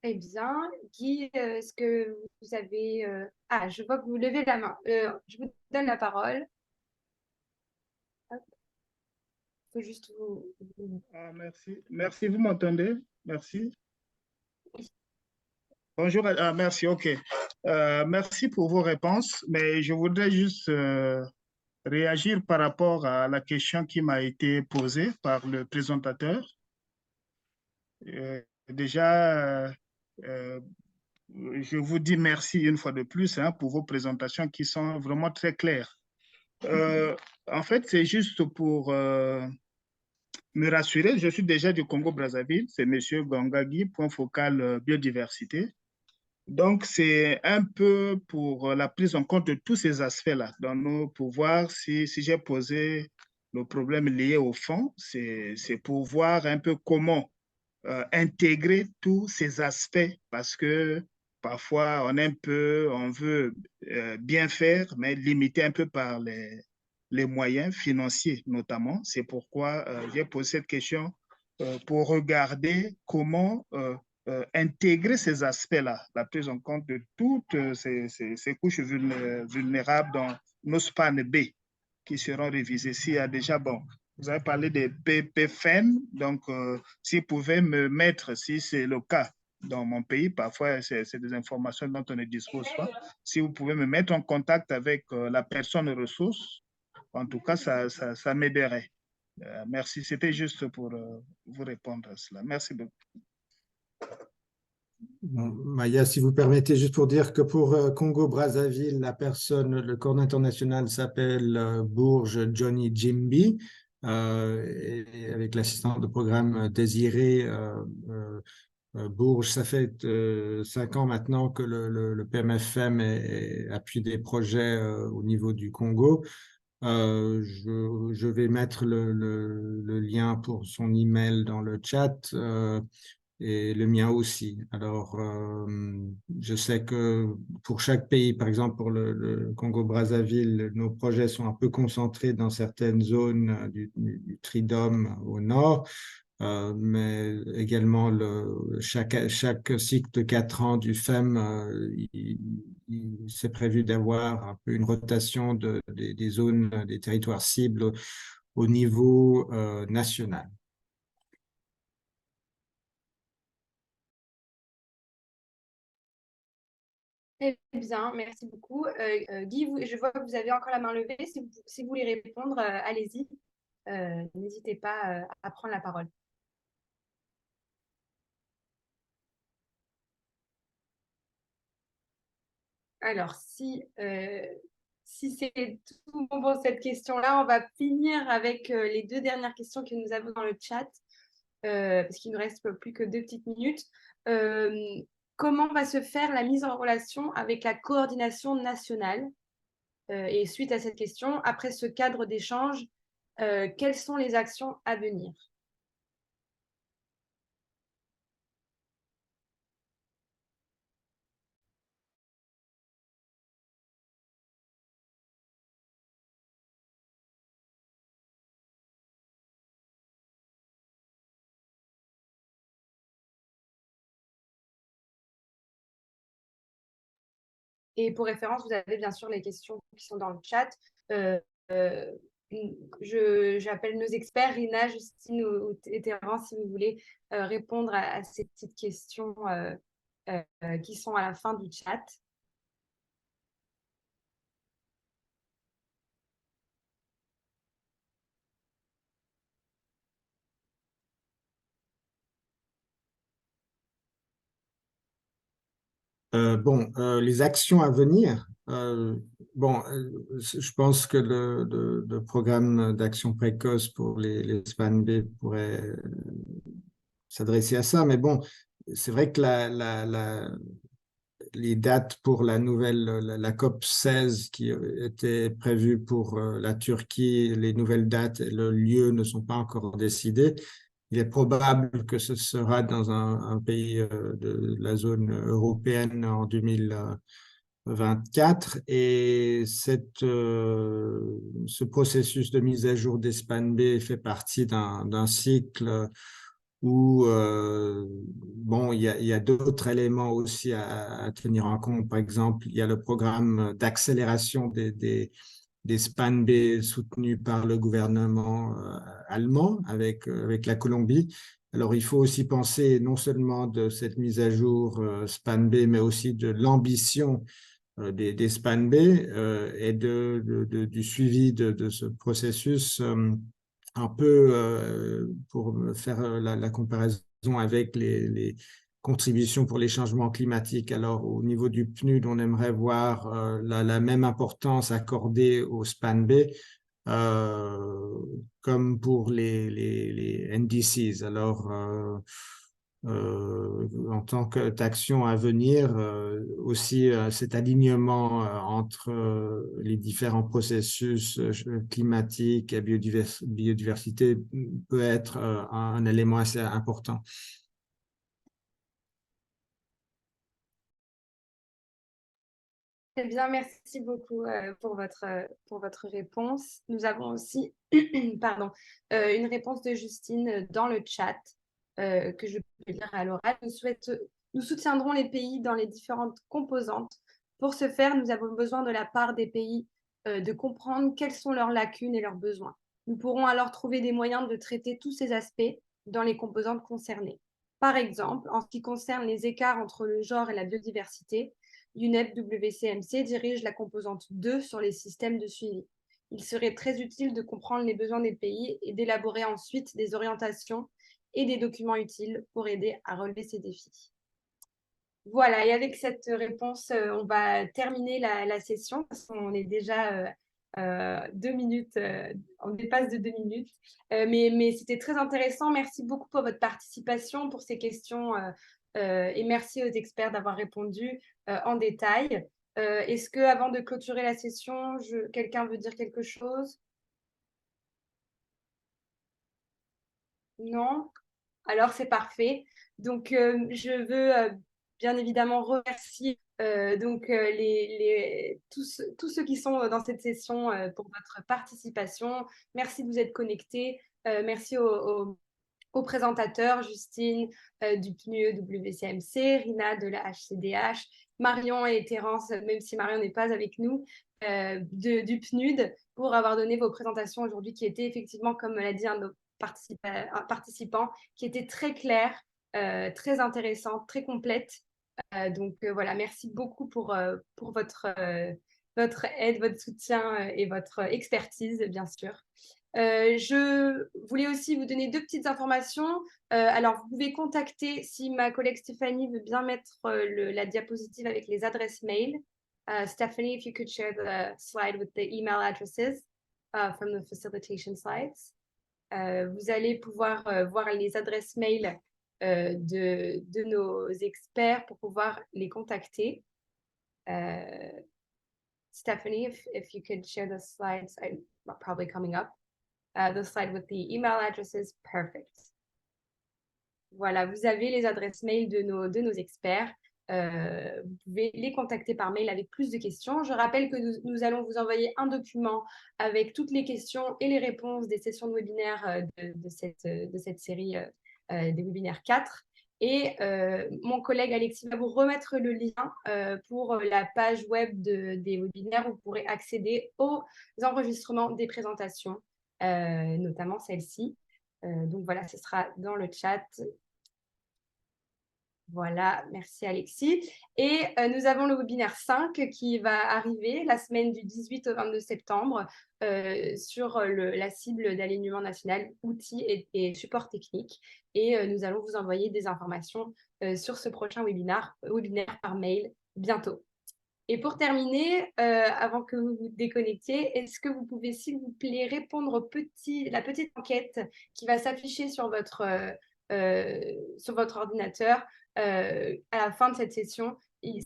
Speaker 1: Très bien. Guy, est-ce que vous avez... Ah, je vois que vous levez la main. Je vous donne la parole. Hop. Il faut juste
Speaker 7: Ah, merci. Merci, vous m'entendez? Merci. Bonjour. Merci, OK. Merci pour vos réponses, mais je voudrais juste réagir par rapport à la question qui m'a été posée par le présentateur. Déjà, je vous dis merci une fois de plus pour vos présentations qui sont vraiment très claires. En fait, c'est juste pour me rassurer. Je suis déjà du Congo-Brazzaville. C'est M. Gongagi, point focal biodiversité. Donc, c'est un peu pour la prise en compte de tous ces aspects-là, pour voir si j'ai posé le problème lié au fond, c'est pour voir un peu comment intégrer tous ces aspects, parce que parfois on veut bien faire, mais limité un peu par les moyens financiers notamment. C'est pourquoi j'ai posé cette question pour regarder comment intégrer ces aspects-là, la prise en compte de toutes ces couches vulnérables dans nos SPAN B qui seront révisées. S'il y a déjà, bon, vous avez parlé des PPFN, donc si vous pouvez me mettre, si c'est le cas dans mon pays, parfois c'est des informations dont on ne dispose pas, si vous pouvez me mettre en contact avec la personne ressource, en tout cas, ça m'aiderait. Merci, c'était juste pour vous répondre à cela. Merci beaucoup.
Speaker 6: Bon, Maya, si vous permettez, juste pour dire que pour Congo-Brazzaville, le coordinateur national s'appelle Bourges Johnny Jimby, et avec l'assistant de programme Désiré Bourges. Ça fait 5 ans maintenant que le PMFM appuie des projets au niveau du Congo. Je vais mettre le lien pour son email dans le chat. Et le mien aussi. Alors, je sais que pour chaque pays, par exemple pour le Congo-Brazzaville, nos projets sont un peu concentrés dans certaines zones du Tridom au nord, mais également chaque cycle de 4 ans du FEM, c'est prévu d'avoir un peu une rotation des zones, des territoires cibles au niveau national.
Speaker 1: Très bien, merci beaucoup. Guy, je vois que vous avez encore la main levée. Si vous voulez répondre, allez-y. N'hésitez pas à prendre la parole. Alors, si c'est tout bon pour cette question-là, on va finir avec les 2 dernières questions que nous avons dans le chat, parce qu'il ne nous reste plus que 2 petites minutes. Comment va se faire la mise en relation avec la coordination nationale? Et suite à cette question, après ce cadre d'échange, quelles sont les actions à venir? Et pour référence, vous avez bien sûr les questions qui sont dans le chat. Euh, euh, J'appelle nos experts, Rina, Justine et Terence, si vous voulez répondre à ces petites questions qui sont à la fin du chat.
Speaker 6: Les actions à venir. Je pense que le programme d'action précoce pour les SPAN-B pourrait s'adresser à ça. Mais bon, c'est vrai que les dates pour la nouvelle, la COP 16 qui était prévue pour la Turquie, les nouvelles dates et le lieu ne sont pas encore décidés. Il est probable que ce sera dans un pays de la zone européenne en 2024. Et ce processus de mise à jour des SPAN-B fait partie d'un cycle où il y a d'autres éléments aussi à tenir en compte. Par exemple, il y a le programme d'accélération des SPAN-B soutenus par le gouvernement allemand avec la Colombie. Alors, il faut aussi penser non seulement de cette mise à jour SPAN-B, mais aussi de l'ambition des SPAN-B et du suivi de ce processus un peu pour faire la comparaison avec les contributions pour les changements climatiques. Alors, au niveau du PNUD, on aimerait voir la même importance accordée au SPAN-B comme pour les NDCs. Alors, en tant qu'action à venir, aussi cet alignement entre les différents processus climatiques et biodiversité peut être un élément assez important.
Speaker 1: Très bien, merci beaucoup pour votre réponse. Nous avons aussi pardon, une réponse de Justine dans le chat que je peux lire à l'oral. Nous soutiendrons les pays dans les différentes composantes. Pour ce faire, nous avons besoin de la part des pays de comprendre quelles sont leurs lacunes et leurs besoins. Nous pourrons alors trouver des moyens de traiter tous ces aspects dans les composantes concernées. Par exemple, en ce qui concerne les écarts entre le genre et la biodiversité, UNEP WCMC dirige la composante 2 sur les systèmes de suivi. Il serait très utile de comprendre les besoins des pays et d'élaborer ensuite des orientations et des documents utiles pour aider à relever ces défis. Voilà, et avec cette réponse, on va terminer la session parce qu'on est déjà 2 minutes, on dépasse de 2 minutes. Mais c'était très intéressant. Merci beaucoup pour votre participation, pour ces questions et merci aux experts d'avoir répondu en détail. Est-ce que, avant de clôturer la session, quelqu'un veut dire quelque chose? Non? Alors, c'est parfait. Donc, je veux bien évidemment remercier tous ceux qui sont dans cette session pour votre participation. Merci de vous être connectés. Merci aux présentateurs, Justine du PNUE WCMC, Rina de la HCDH, Marion et Terence, même si Marion n'est pas avec nous, du PNUD, pour avoir donné vos présentations aujourd'hui qui étaient effectivement, comme l'a dit un de nos participants, qui étaient très claires, très intéressantes, très complètes. Donc voilà, merci beaucoup pour votre aide, votre soutien et votre expertise, bien sûr. Je voulais aussi vous donner 2 petites informations. Alors, vous pouvez contacter, si ma collègue Stéphanie veut bien mettre la diapositive avec les adresses mail. Stephanie, if you could share the slide with the email addresses from the facilitation slides. Vous allez pouvoir voir les adresses mail de nos experts pour pouvoir les contacter. Stephanie, if you could share the slides, I'm probably coming up. The slide with the email addresses, perfect. Voilà, vous avez les adresses mail de nos experts. Vous pouvez les contacter par mail avec plus de questions. Je rappelle que nous allons vous envoyer un document avec toutes les questions et les réponses des sessions de webinaire de cette série des webinaires 4. Et mon collègue Alexis va vous remettre le lien pour la page web des webinaires où vous pourrez accéder aux enregistrements des présentations, notamment celle-ci. Donc voilà, ce sera dans le chat. Voilà, merci Alexis. Et nous avons le webinaire 5 qui va arriver la semaine du 18 au 22 septembre sur la cible d'alignement national, outils et support technique. Et nous allons vous envoyer des informations sur ce prochain webinaire par mail bientôt. Et pour terminer, avant que vous vous déconnectiez, est-ce que vous pouvez, s'il vous plaît, répondre la petite enquête qui va s'afficher sur votre ordinateur à la fin de cette session?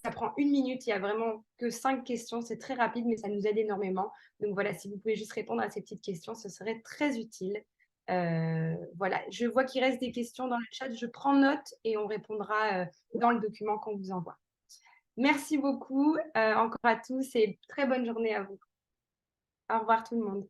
Speaker 1: Ça prend 1 minute, il n'y a vraiment que 5 questions, c'est très rapide, mais ça nous aide énormément. Donc voilà, si vous pouvez juste répondre à ces petites questions, ce serait très utile. Voilà, je vois qu'il reste des questions dans le chat, je prends note et on répondra dans le document qu'on vous envoie. Merci beaucoup encore à tous et très bonne journée à vous. Au revoir tout le monde.